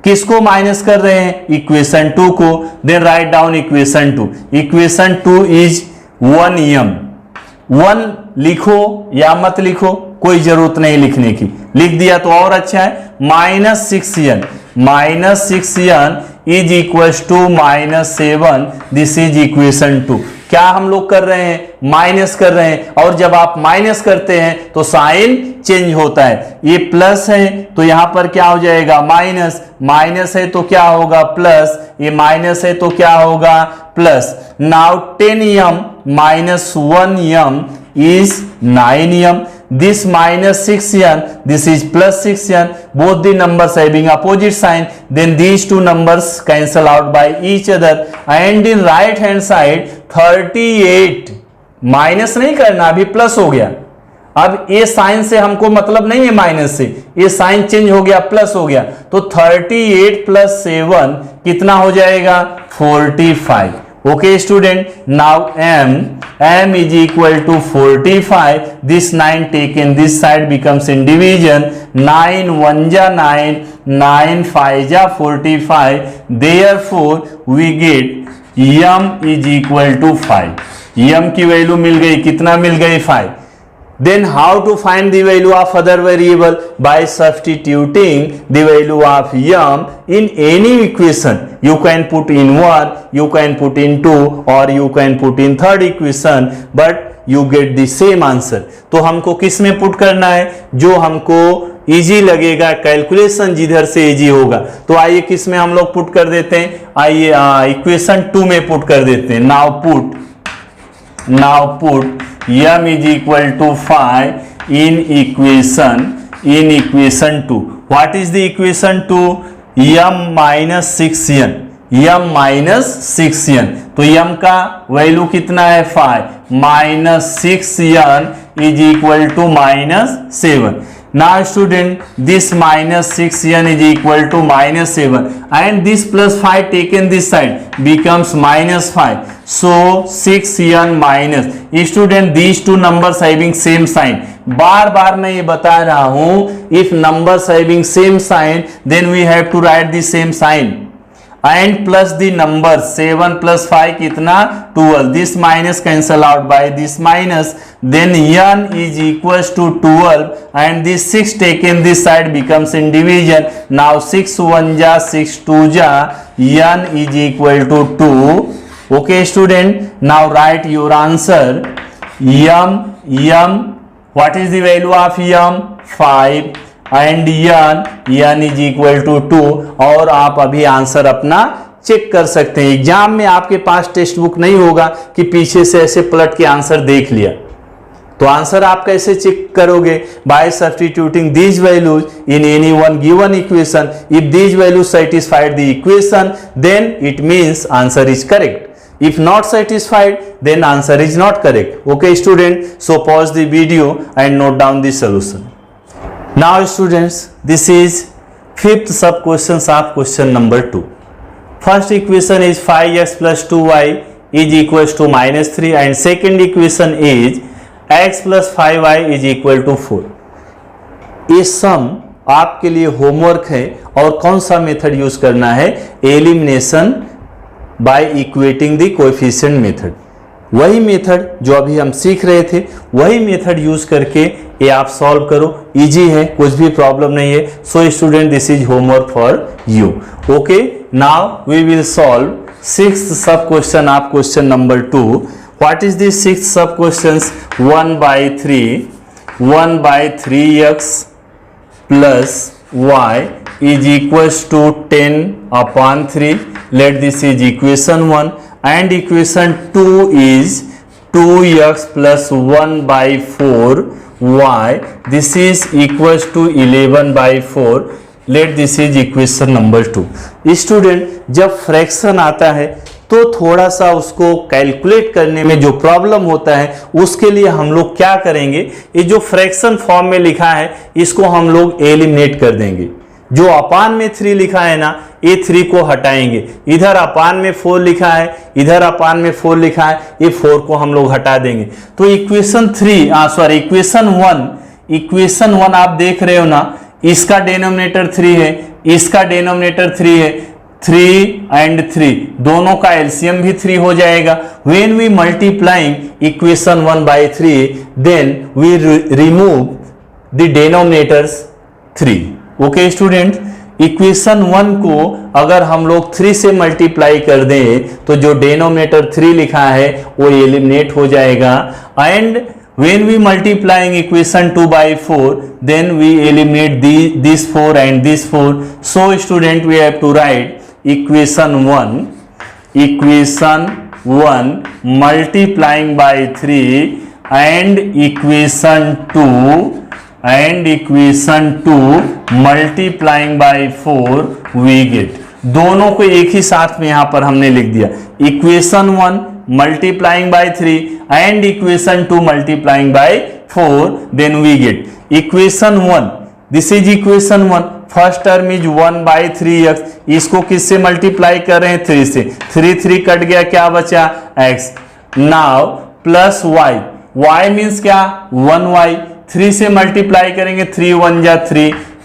किसको माइनस कर रहे हैं, इक्वेशन 2 को। Then write down equation 2। Equation 2 is 1m। 1 लिखो या मत लिखो, कोई जरूरत नहीं लिखने की, लिख दिया तो और अच्छा है। -6n is equal to -7। This is equation 2। क्या हम लोग कर रहे हैं, माइनस कर रहे हैं, और जब आप माइनस करते हैं तो साइन चेंज होता है। ये प्लस है तो यहां पर क्या हो जाएगा, माइनस है तो क्या होगा, प्लस, ये माइनस है तो क्या होगा, plus. Now 10m minus 1m is 9m. This minus 6n, this is plus 6n. Both the numbers having opposite sign, then these two numbers cancel out by each other. And in right hand side 38, minus नहीं करना, अभी plus हो गया। अब ये sign से हमको मतलब नहीं है माइनस से, ये साइन चेंज हो गया, प्लस हो गया। तो 38 प्लस 7 कितना हो जाएगा, 45। Okay student, now m is equal to 45. This 9 taken this side becomes in division. 9 1 ja 9, 9 5 ja 45. Therefore we get m is equal to 5. m की वैल्यू मिल गई, कितना मिल गई, 5। Then how to find the value of other variable? By substituting the value of m in any equation. You can put in 1, you can put in 2, or you can put in third equation, but you get the same answer. तो हमको किस में put करना है, जो हमको easy लगेगा, calculation जिधर से इजी होगा। तो आइए किस में हम लोग पुट कर देते हैं, आइए इक्वेशन 2 में पुट कर देते हैं। Now put m is equal to 5 in equation 2. What is the equation 2? m minus 6n, m minus 6n। तो m का वैल्यू कितना है, 5 minus 6n is equal to -7। Now student, this -6n is equal to -7, and this plus 5 taken this side becomes -5. So 6n minus, student these two numbers having same sign। बार बार मैं ये बता रहा हूं, if numbers having same sign then we have to write the same sign and plus the number 7 plus 5 कितना, 12। this minus cancel out by this minus, then n is equals to 12, and this 6 taken this side becomes in division। now 6 1 ja 6 2 ja, n is equal to 2। okay student, now write your answer। m what is the value of m, 5, and n is equal to 2। और आप अभी answer अपना check कर सकते हैं। Exam में आपके पास text book नहीं होगा कि पीछे से ऐसे पलट के आंसर देख लिया, तो आंसर आप कैसे चेक करोगे, by substituting these values in any one given equation. If these values satisfied the equation then it means answer is correct. If not satisfied, then answer is not correct. Okay student, so pause the video and note down the solution. Now students, this is fifth sub questions of question number 2. First equation is 5x plus 2y is equals to -3, and second equation is x plus 5y is equal to 4. ये सम आपके लिए homework है, और कौन सा method use करना है, elimination by equating the coefficient method. वही मेथड जो अभी हम सीख रहे थे, वही मेथड यूज करके ये आप सॉल्व करो। इजी है, कुछ भी प्रॉब्लम नहीं है। So student, this is homework for you. Okay, now we will solve sixth sub question of question number 2, what is this sixth sub questions? 1/3 x plus y is equals to 10/3. Let this is equation 1 and equation 2 is 2x plus 1/4 y. This is equals to 11/4. Let this is equation number 2. Student जब fraction आता है तो थोड़ा सा उसको calculate करने में जो प्रॉब्लम होता है उसके लिए हम लोग क्या करेंगे, ये जो फ्रैक्शन फॉर्म में लिखा है इसको हम लोग एलिमिनेट कर देंगे। जो अपान में 3 लिखा है ना, ये 3 को हटाएंगे। इधर अपान में 4 लिखा है, इधर अपान में 4 लिखा है, ये 4 को हम लोग हटा देंगे। तो इक्वेशन 1 आप देख रहे हो ना, इसका डिनोमिनेटर 3 है, इसका डिनोमिनेटर 3 है, 3 and 3 दोनों का एलसीएम भी 3 हो जाएगा। When we multiplying equation 1/3 then we remove the denominators 3. Okay student, equation 1 को अगर हम लोग 3 से मल्टीप्लाई कर दें तो जो डिनोमिनेटर 3 लिखा है वो एलिमिनेट हो जाएगा। And when we multiplying equation 2/4 then we eliminate this 4 and this 4. So student we have to write equation 1 multiplying by 3 and equation 2 multiplying by 4 we get। दोनों को एक ही साथ में यहां पर हमने लिख दिया, equation 1 multiplying by 3 and equation 2 multiplying by 4 then we get equation 1. This is equation 1, first term is 1/3x, इसको किससे मल्टीप्लाई कर रहे हैं? 3 से। 3 कट गया, क्या बचा? x। Now plus y means क्या? 1y। 3 से मल्टीप्लाई करेंगे, 3 1 जा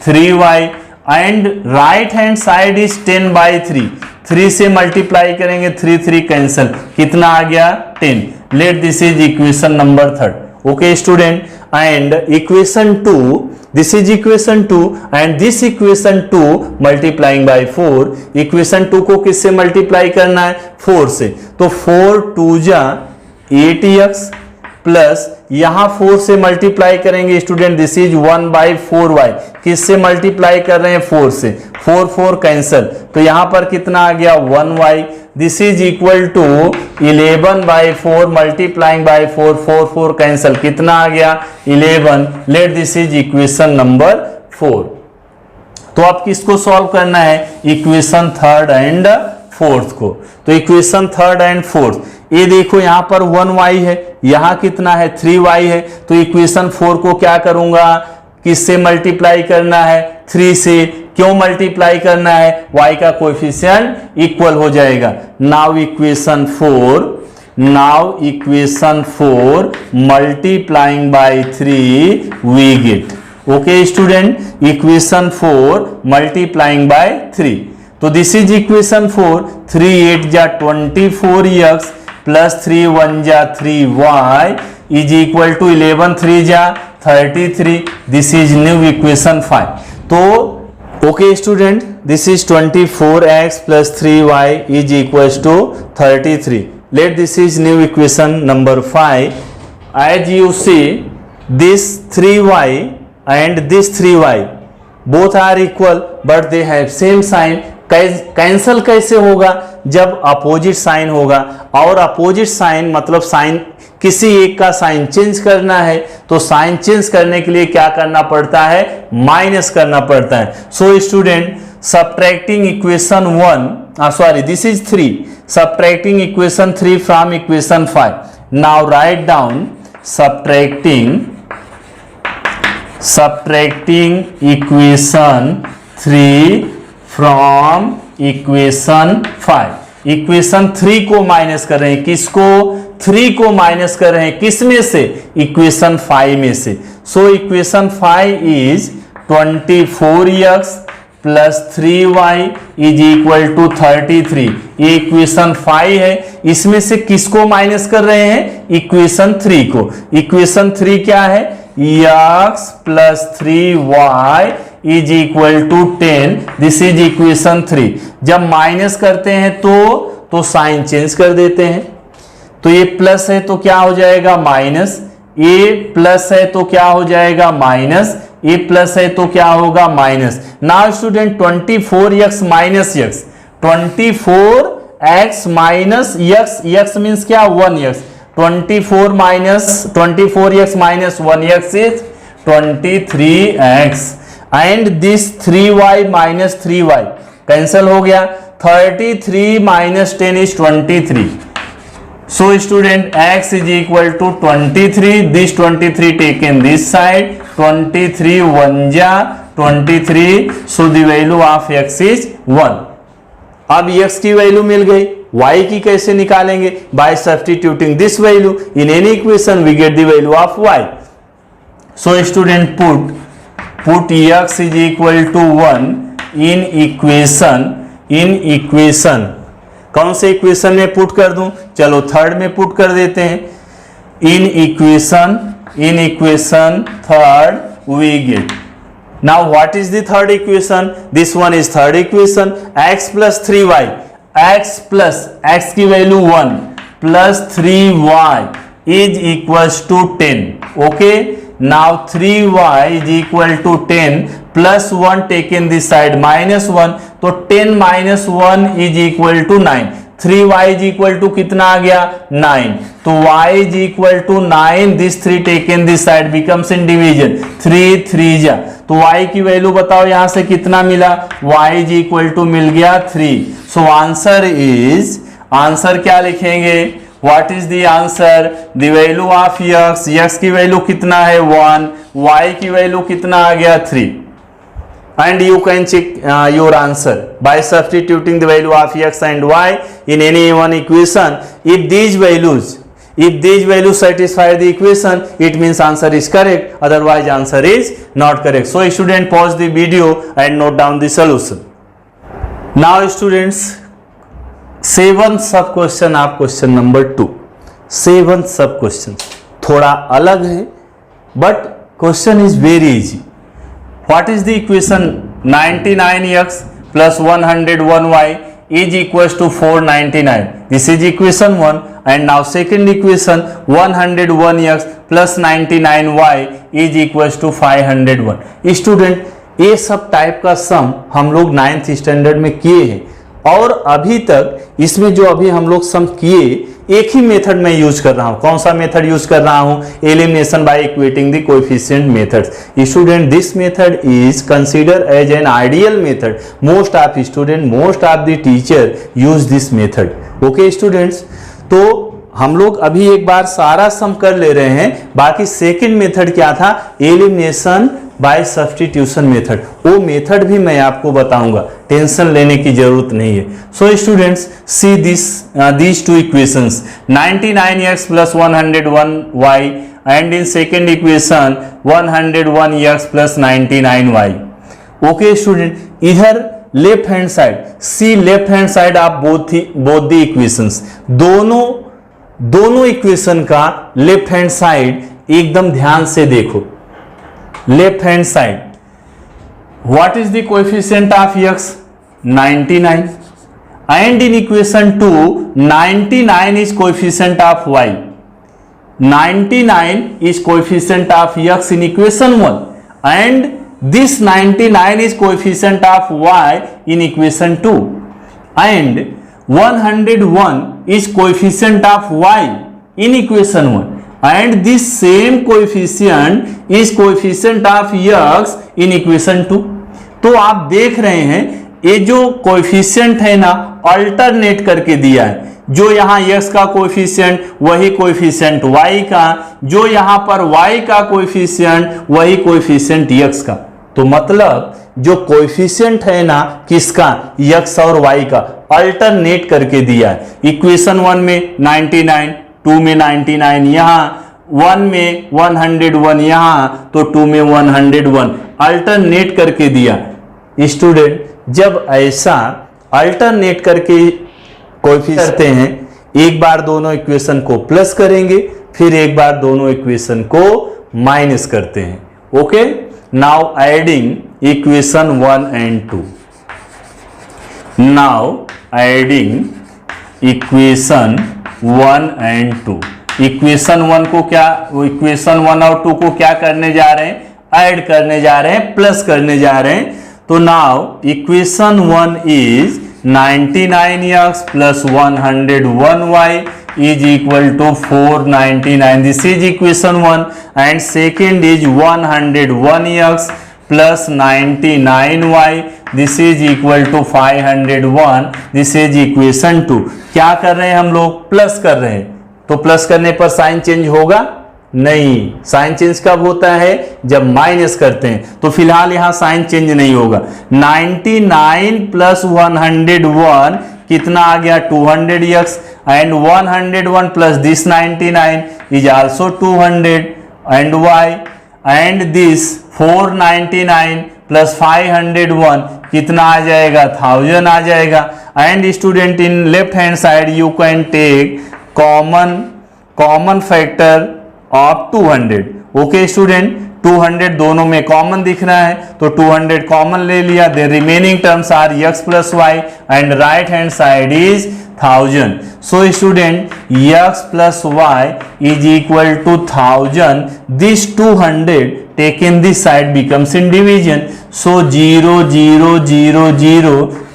3y and right hand side is 10/3। 3 से मल्टीप्लाई करेंगे, 3 कैंसल, कितना आ गया? 10। Late this is equation number 3। Okay student, and equation 2, this is equation 2 and this equation 2 multiplying by 4। Equation 2 को किससे मल्टीप्लाई करना है? 4 से। तो 4 2 जा 8x प्लस यहां 4 से मल्टीप्लाई करेंगे स्टूडेंट, दिस इज 1/4y। किससे मल्टीप्लाई कर रहे हैं? 4 से। 4 कैंसल, तो यहां पर कितना आ गया? 1y। This is equal to 11/4 multiplying by 4 cancel, कितना आ गया? 11। Let this is equation number 4। तो अब किसको सॉल्व करना है? इक्वेशन 3rd एंड 4th को। तो इक्वेशन 3rd एंड 4th, ये देखो यहां पर 1y है, यहां कितना है? 3y है। तो इक्वेशन 4 को क्या करूंगा? किससे मल्टीप्लाई करना है? 3 से। क्यों मल्टीप्लाई करना है? y का कोएफिशिएंट इक्वल हो जाएगा। Now equation 4 multiplying by 3 we get. Okay student, equation 4 multiplying by 3। तो दिस इज इक्वेशन 4। 3 8 जा 24x प्लस 3 1 जा 3y इज इक्वल टू 11 3 जा 33। This is new equation 5। तो okay student, this is 24x plus 3y is equals to 33। Let this is new equation number 5। As you see this 3y and this 3y both are equal but they have same sign. Cancel कैसे होगा? जब opposite sign होगा, और opposite sign मतलब sign, किसी एक का sign change करना है तो साइन चेंज करने के लिए क्या करना पड़ता है? माइनस करना पड़ता है। So student, subtracting equation 1 this is 3, subtracting equation 3 from equation 5। Now write down subtracting equation 3 from equation 5। Equation 3 को माइनस कर रहे हैं, किसको? 3 को माइनस कर रहे हैं, किस में से? इक्वेशन 5 में से। So equation 5 is 24x plus 3y is equal to 33। ये इक्वेशन 5 है, इसमें से किसको माइनस कर रहे हैं? इक्वेशन 3 को। इक्वेशन 3 क्या है? x plus 3y is equal to 10। This is equation 3। जब माइनस करते हैं तो तो साइन चेंज कर देते हैं। तो ये प्लस है तो क्या हो जाएगा माइनस, ए प्लस है तो क्या हो जाएगा माइनस, ए प्लस है तो क्या होगा minus. Now student 24x minus x, 24x minus x, x means क्या 1x, 24x minus 1x is 23x and this 3y minus 3y cancel हो गया, 33 minus 10 is 23. So student x is equal to 23, this 23 taken this side, 23 1 ja 23, so the value of x is 1. अब x की value मिल गई, y की कैसे निकालेंगे, by substituting this value in any equation we get the value of y. So student put x is equal to 1 in equation कौन से equation में पुट कर दूं, चलो थर्ड में पुट कर देते हैं. In equation third we get. Now what is the third equation, this one is third equation. x plus 3y, x की value 1 plus 3y is equals to 10. Okay, now 3y is equal to 10 plus 1 taken this side minus 1, तो 10 minus 1 is equal to 9. 3y is equal to कितना आ गया 9, तो y is equal to 9, this 3 taken this side becomes in division 3 3 जा, तो y की value बताओ यहां से कितना मिला, y इज इक्वल टू मिल गया 3. सो आंसर क्या लिखेंगे, what is the answer, the value of x की वैल्यू कितना है 1, y की वैल्यू कितना आ गया 3. And you can check your answer by substituting the value of x and y in any one equation. If these values satisfy the equation, it means answer is correct, otherwise answer is not correct. So student pause the video and note down the solution. Now students, 7th sub question of question number 2. 7th sub question थोड़ा अलग है but question is very easy. What is the equation, 99x plus 101y is equals to 499. This is equation 1. And now second equation, 101x plus 99y is equals to 501. Student, ये सब type का सम हम लोग 9th standard में किए हैं, और अभी तक इसमें जो अभी हम लोग सम किए एक ही मेथड में यूज कर रहा हूं. कौन सा मेथड यूज कर रहा हूं, elimination by equating the coefficient method. Student, this method is consider as an ideal method. Most of the teacher use this method. Okay students, तो हम लोग अभी एक बार सारा सम कर ले रहे हैं. बाकी सेकंड मेथड क्या था, एलिमिनेशन बाय सब्स्टिट्यूशन मेथड. वो मेथड भी मैं आपको बताऊंगा, टेंशन लेने की जरूरत नहीं है. So students, see these two equations, 99x plus 101y and in second equation 101x plus 99y. Okay student, इधर left hand side, see left hand side of both the equations. दोनों इक्वेशन का left hand side एकदम ध्यान से देखो. Left hand side, what is the coefficient of x, 99, and in equation 2 99 is coefficient of y, 99 is coefficient of x in equation 1, and this 99 is coefficient of y in equation 2, and 101 is coefficient of y in equation 1, and this same coefficient is coefficient of x in equation 2. तो आप देख रहे हैं ये जो coefficient है ना, alternate करके दिया है. जो यहां x का कोएफिशिएंट वही कोएफिशिएंट y का, जो यहां पर y का कोएफिशिएंट वही कोएफिशिएंट x का. तो मतलब जो कोएफिशिएंट है ना किसका, x और y का, अल्टरनेट करके दिया है. इक्वेशन 1 में 99, 2 में 99 यहां, 1 में 101 यहां, तो 2 में 101 अल्टरनेट करके दिया. स्टूडेंट, जब ऐसा अल्टरनेट करके कोएफिशिएंट करते हैं, एक बार दोनों इक्वेशन को प्लस करेंगे, फिर एक बार दोनों इक्वेशन को माइनस करते हैं. Okay, now adding equation 1 and 2. Now adding equation 1 and 2। Equation 1 को क्या, इक्वेशन 1 और 2 को क्या करने जा रहे हैं, ऐड करने जा रहे हैं, प्लस करने जा रहे हैं। तो now equation 1 is 99x plus 101y is equal to 499. This is equation 1, and second is 101x plus 99y. This is equal to 501. This is equation 2. क्या कर रहे हैं हम लोग, प्लस कर रहे हैं। तो प्लस करने पर साइन चेंज होगा नहीं, साइन चेंज कब होता है, जब माइनस करते हैं। तो फिलहाल यहां साइन चेंज नहीं होगा। 99 प्लस 101 कितना आ गया, 200x, and 101 plus this 99 is also 200, and y, and this 499 plus 501 कितना आ जाएगा, 1000 आ जाएगा। And student in left hand side you can take common factor of 200। Okay student, 200 दोनों में कॉमन दिख रहा है, तो 200 कॉमन ले लिया। The remaining terms are x plus y, and right hand side is 1000। So student x plus y is equal to 1000। This 200 taken this side becomes in division. So 0 0 0 0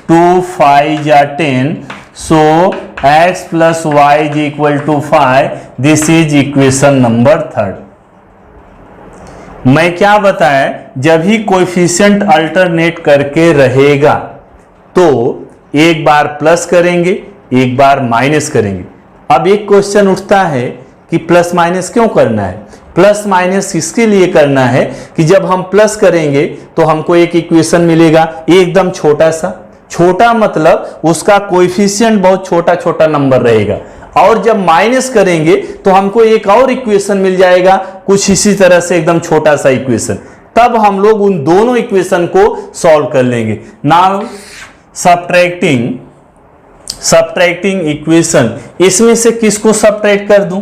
2 5 are 10. So x plus y is equal to 5. This is equation number 3rd. मैं क्या बताया, जब ही coefficient alternate करके रहेगा तो एक बार plus करेंगे, एक बार माइनस करेंगे। अब एक क्वेश्चन उठता है कि प्लस माइनस क्यों करना है। प्लस माइनस इसके लिए करना है कि जब हम प्लस करेंगे तो हमको एक इक्वेशन मिलेगा एकदम छोटा सा, छोटा मतलब उसका कोएफिशिएंट बहुत छोटा छोटा नंबर रहेगा, और जब माइनस करेंगे तो हमको एक और इक्वेशन मिल जाएगा कुछ इसी तरह से एकदम छोटा सा इक्वेशन। तब हम लोग उन दोनों इक्वेशन को सॉल्व कर लेंगे। नाउ सब्ट्रैक्टिंग इक्वेशन, इसमें से किसको सब्ट्रैक्ट कर दूं,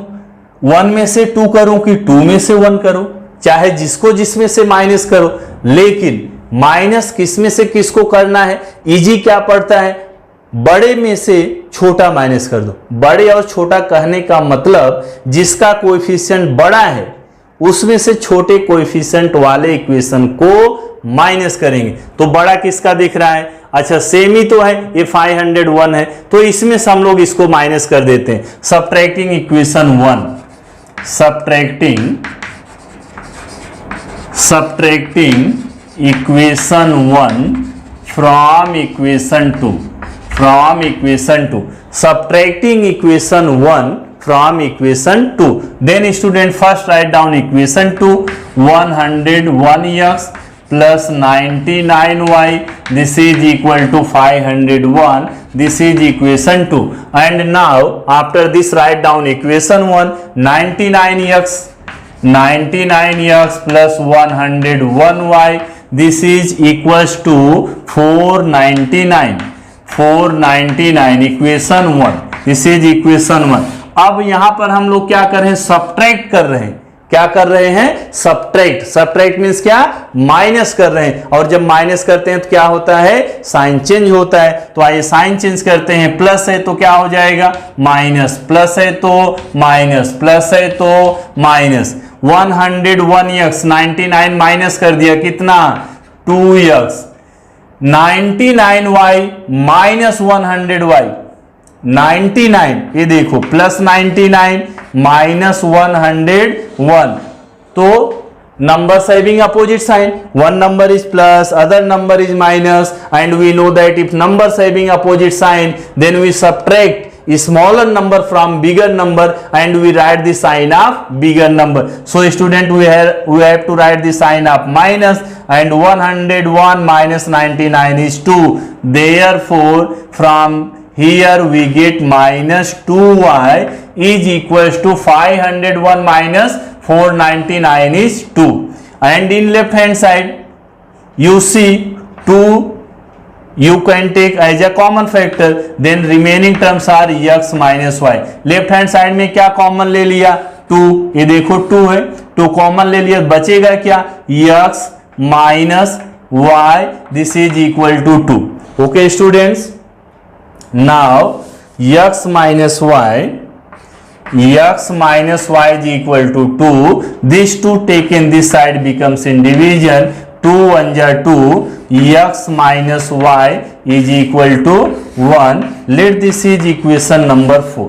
1 में से 2 करूं कि 2 में से 1 करूं, चाहे जिसको जिसमें से माइनस करो, लेकिन माइनस किसमें से किसको करना है, इजी क्या पड़ता है, बड़े में से छोटा माइनस कर दो। बड़े और छोटा कहने का मतलब जिसका कोएफिशिएंट बड़ा है उसमें से छोटे कोएफिशिएंट वाले इक्वेशन को माइनस करेंगे। तो बड़ा किसका दिख रहा है, अच्छा सेम ही तो है, ये 501 है, तो इसमें से हम लोग इसको माइनस कर देते हैं। Subtracting equation 1, subtracting equation 1 from equation 2, subtracting equation 1 from equation 2. Then student first write down equation 2, 101x plus 99y, this is equal to 501. This is equation 2. And now after this write down equation 1, 99x plus 101y, this is equals to 499 equation 1। This is equation 1। अब यहां पर हम लोग क्या कर रहे हैं, subtract कर रहे हैं। क्या कर रहे हैं, सब्ट्रैक्ट मींस क्या, माइनस कर रहे हैं। और जब माइनस करते हैं तो क्या होता है, साइन चेंज होता है। तो आइए साइन चेंज करते हैं। प्लस है तो क्या हो जाएगा, माइनस, प्लस है तो माइनस, प्लस है तो माइनस। 101x 99 माइनस कर दिया, कितना, 2x, 99y माइनस 100y, 99, ये देखो प्लस 99 माइनस 101। तो numbers having opposite sign, one number is plus, other number is minus, and we know that if numbers having opposite sign, then we subtract a smaller number from bigger number and we write the sign of bigger number. So student, we have to write the sign of minus, and 101 minus 99 is 2. Therefore from here we get minus 2y is equals to 501 minus 499 is 2. And in left hand side you see 2 you can take as a common factor, then remaining terms are x minus y. Left hand side में क्या common ले लिया, 2, ये देखो 2 है, 2 common ले लिया, बचेगा क्या, x minus y, this is equal to 2. Okay students, now x minus y is equal to 2. These two taken this side becomes in division. 2 1 जा 2, x minus y is equal to 1. Let this is equation number 4.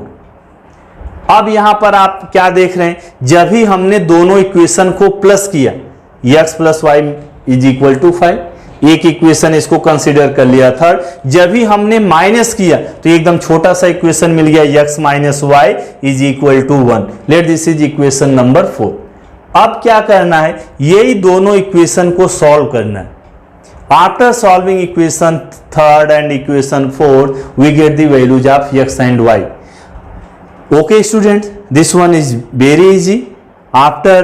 अब यहां पर आप क्या देख रहे हैं, जब भी हमने दोनों इक्वेशन को प्लस किया, x plus y is equal to 5, एक इक्वेशन इसको कंसीडर कर लिया थर्ड. जब भी हमने माइनस किया तो एकदम छोटा सा इक्वेशन मिल गया, x minus y is equal to 1. Let this is equation number 4. अब क्या करना है, यही दोनों इक्वेशन को सॉल्व करना है. After solving equation third and equation 4 we get the values of x and y. Okay students, this one is very easy. After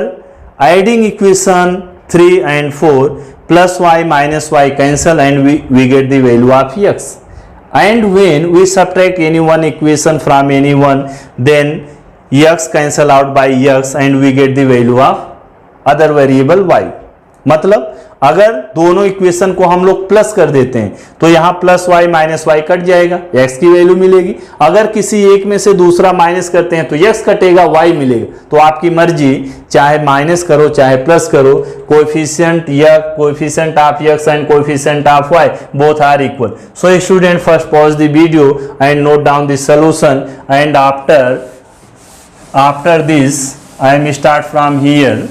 adding equation 3 and 4, plus y minus y cancel and we get the value of x. And when we subtract any one equation from any one, then x cancel out by x and we get the value of other variable y. मतलब अगर दोनों equation को हम लोग plus कर देते हैं तो यहां plus y minus y cut जाएगा, x की वैल्यू मिलेगी. अगर किसी एक में से दूसरा माइनस करते हैं तो x कटेगा, y मिलेगा. तो आपकी मर्जी, चाहे माइनस करो चाहे प्लस करो, कोएफिशिएंट या coefficient of x and coefficient of y both are equal. So student, first pause the video and note down the solution and after this I am start from here.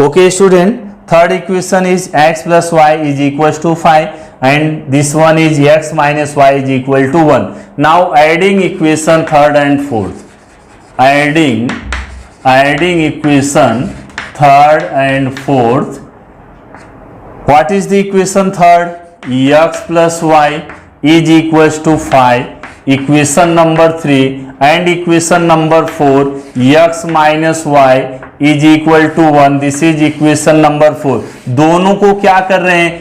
Okay student, third equation is x plus y is equals to 5 and this one is x minus y is equal to 1. Now adding equation third and fourth. Adding equation third and fourth. What is the equation third? X plus y is equals to 5. Equation number 3 and equation number 4, x minus y is equal to 1. This is equation number 4. दोनों को क्या कर रहे हैं,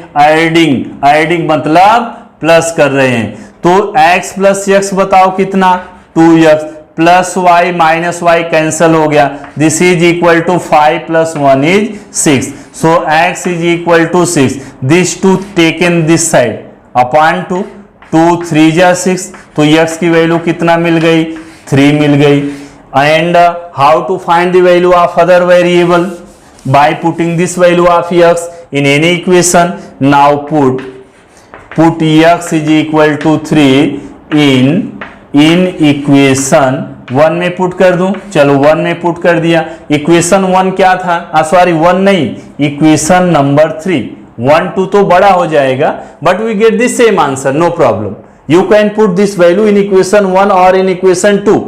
adding मतलब plus कर रहे हैं. तो x प्लस x बताओ कितना, 2x plus y minus y cancel हो गया. दिस इज इक्वल टू 5 प्लस 1 is 6. So x is equal to 6. This two taken this side upon 2. 2 3 जा 6. तो x की वैल्यू कितना मिल गई, 3 मिल गई. And how to find the value of other variable? By putting this value of x in any equation. Now put x is equal to 3 in equation 1 में put कर दूं. चलो 1 में पुट कर दिया. इक्वेशन 1 क्या था, सॉरी 1 नहीं, इक्वेशन नंबर 3. 1 2 तो बड़ा हो जाएगा, but we get the same answer, no problem. You can put this value in equation 1 और इन इक्वेशन 2.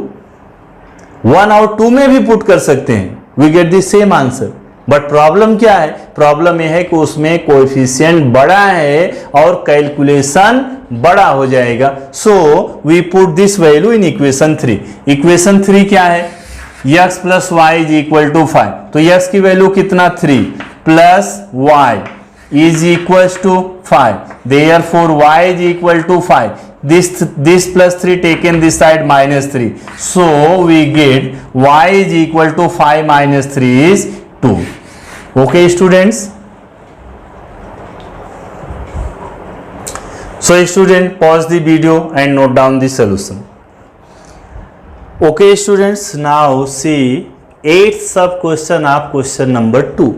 1 और 2 में भी पुट कर सकते हैं, we get the same answer. But problem क्या है, प्रॉब्लम यह है कि उसमें कोएफिशिएंट बड़ा है और कैलकुलेशन बड़ा हो जाएगा. So we put this value in equation 3. Equation 3 क्या है, x plus y is equal to 5. तो x की वैल्यू कितना, 3 plus y is equal to 5. Therefore y is equal to 5. This plus 3 taken this side minus 3. So we get y is equal to 5 minus 3 is 2. Okay students. So student, pause the video and note down the solution. Okay students, now see 8th sub question of question number 2.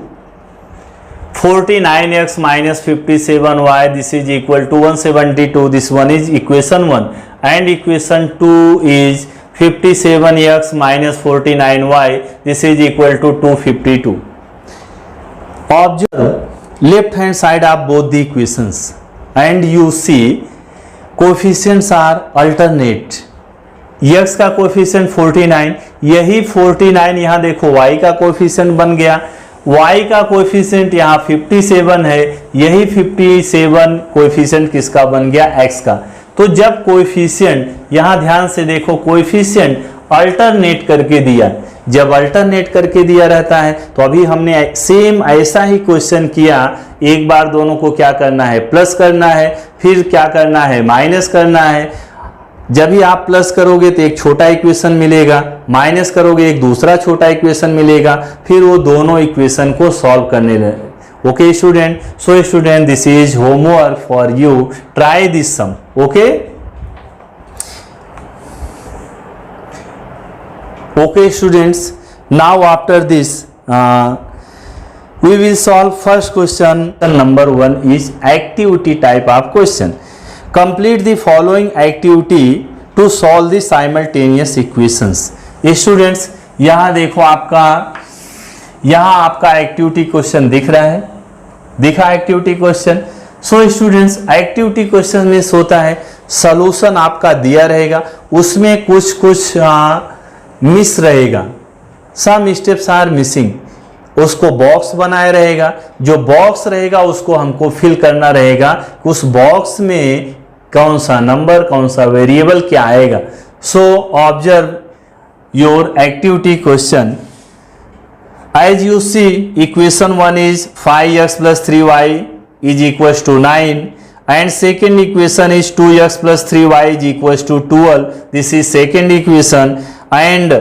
49x minus 57y, this is equal to 172. This one is equation 1 and equation 2 is 57x minus 49y, this is equal to 252. Observe left hand side of both the equations and you see coefficients are alternate. x का coefficient 49, यही 49 यहाँ देखो y का coefficient बन गया. y का coefficient यहाँ 57 है, यही 57 कोएफिशिएंट किसका बन गया, x का. तो जब कोएफिशिएंट, यहाँ ध्यान से देखो, कोएफिशिएंट अल्टरनेट करके दिया, जब अल्टरनेट करके दिया रहता है तो अभी हमने सेम ऐसा ही क्वेश्चन किया. एक बार दोनों को क्या करना है, प्लस करना है, फिर क्या करना है, माइनस करना है. जब भी आप प्लस करोगे तो एक छोटा इक्वेशन मिलेगा, माइनस करोगे एक दूसरा छोटा इक्वेशन मिलेगा, फिर वो दोनों इक्वेशन को सॉल्व करने Okay student, so student, this is homework for you. Try this sum. Okay. Okay students, now after this we will solve first question. Number 1 is activity type of question. Complete the following activity to solve the simultaneous equations. Students यहाँ देखो, आपका activity question दिख रहा है, दिखा activity question. So students, activity question में होता है सॉल्यूशन आपका दिया रहेगा, उसमें कुछ मिस रहेगा, सम स्टेप्स आर मिसिंग, उसको बॉक्स बनाए रहेगा. जो बॉक्स रहेगा उसको हमको फिल करना रहेगा. उस बॉक्स में कौन सा नंबर, कौन सा वेरिएबल क्या आएगा. So observe your activity question. As you see, equation 1 is 5x plus 3y is equals to 9, and second equation is 2x plus 3y is equals to 12. This is second equation, and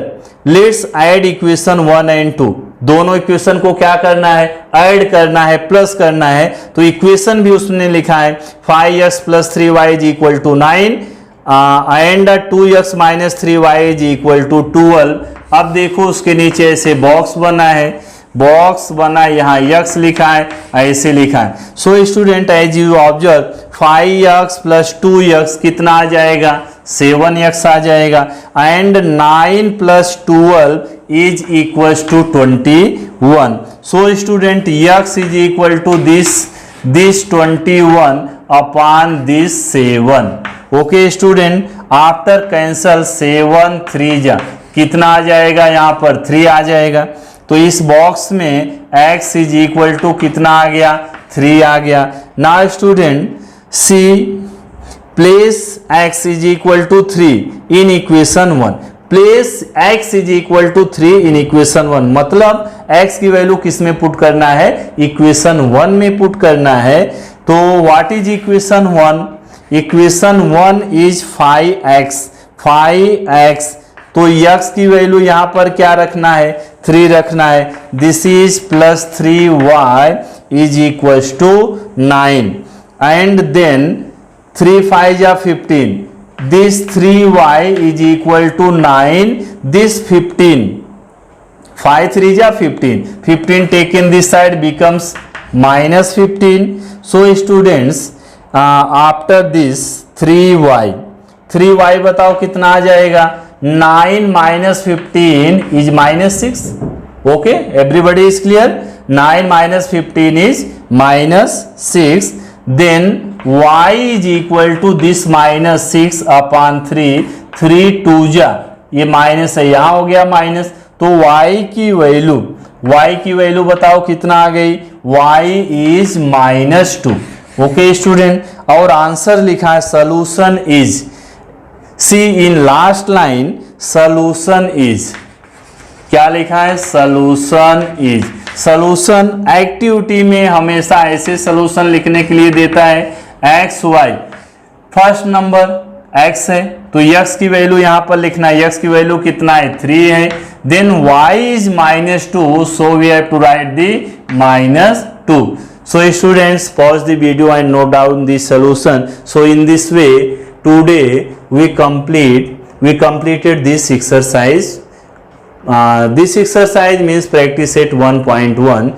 let's add equation 1 and 2. दोनों equation को क्या करना है, add करना है, plus करना है. तो इक्वेशन भी उसने लिखा है 5x plus 3y is equal to 9 and 2x minus 3y is equal to 12. अब देखो उसके नीचे ऐसे बॉक्स बना है, बॉक्स बना, यहाँ x लिखा है, ऐसे लिखा है. So student, as you observe 5x plus 2x कितना आ जाएगा, 7x आ जाएगा. And 9 plus 12 is equal to 21. So student, x is equal to this 21 upon this 7. Okay student, after cancel 7 3 जा कितना आ जाएगा, यहाँ पर 3 आ जाएगा. तो इस बॉक्स में x इज इक्वल टू कितना आ गया, 3 आ गया. Now student see, place x is equal to 3 in equation 1. Place x is equal to 3 in equation 1, मतलब x की वैल्यू किस में पुट करना है, इक्वेशन 1 में पुट करना है. तो what is equation 1? Equation 1 is 5x. तो x की वैल्यू यहां पर क्या रखना है, 3 रखना है. This is plus 3y is equal to 9, and then 3 5 जा 15. This 3y is equal to 9, this 15, 5 3 जा 15, 15 taken this side becomes minus 15. So students, after this 3y बताओ कितना आ जाएगा, 9 minus 15 is minus 6. Okay, everybody is clear? 9 minus 15 is minus 6. Then y is equal to this minus 6 upon 3. 3 2 जा, ये minus है, यहाँ हो गया माइनस. तो y की वैल्यू बताओ कितना आ गई, y is -2. ओके स्टूडेंट, और आंसर लिखा है solution is, see in last line solution is, क्या लिखा है, सॉल्यूशन इज. सॉल्यूशन एक्टिविटी में हमेशा ऐसे सॉल्यूशन लिखने के लिए देता है x y. First number x है तो x की वैल्यू यहां पर लिखना है, x की वैल्यू कितना है, 3 है. Then y is -2, so we have to write the -2. So students, pause the video and note down the solution. So in this way, today we completed this exercise. This exercise means practice at 1.1.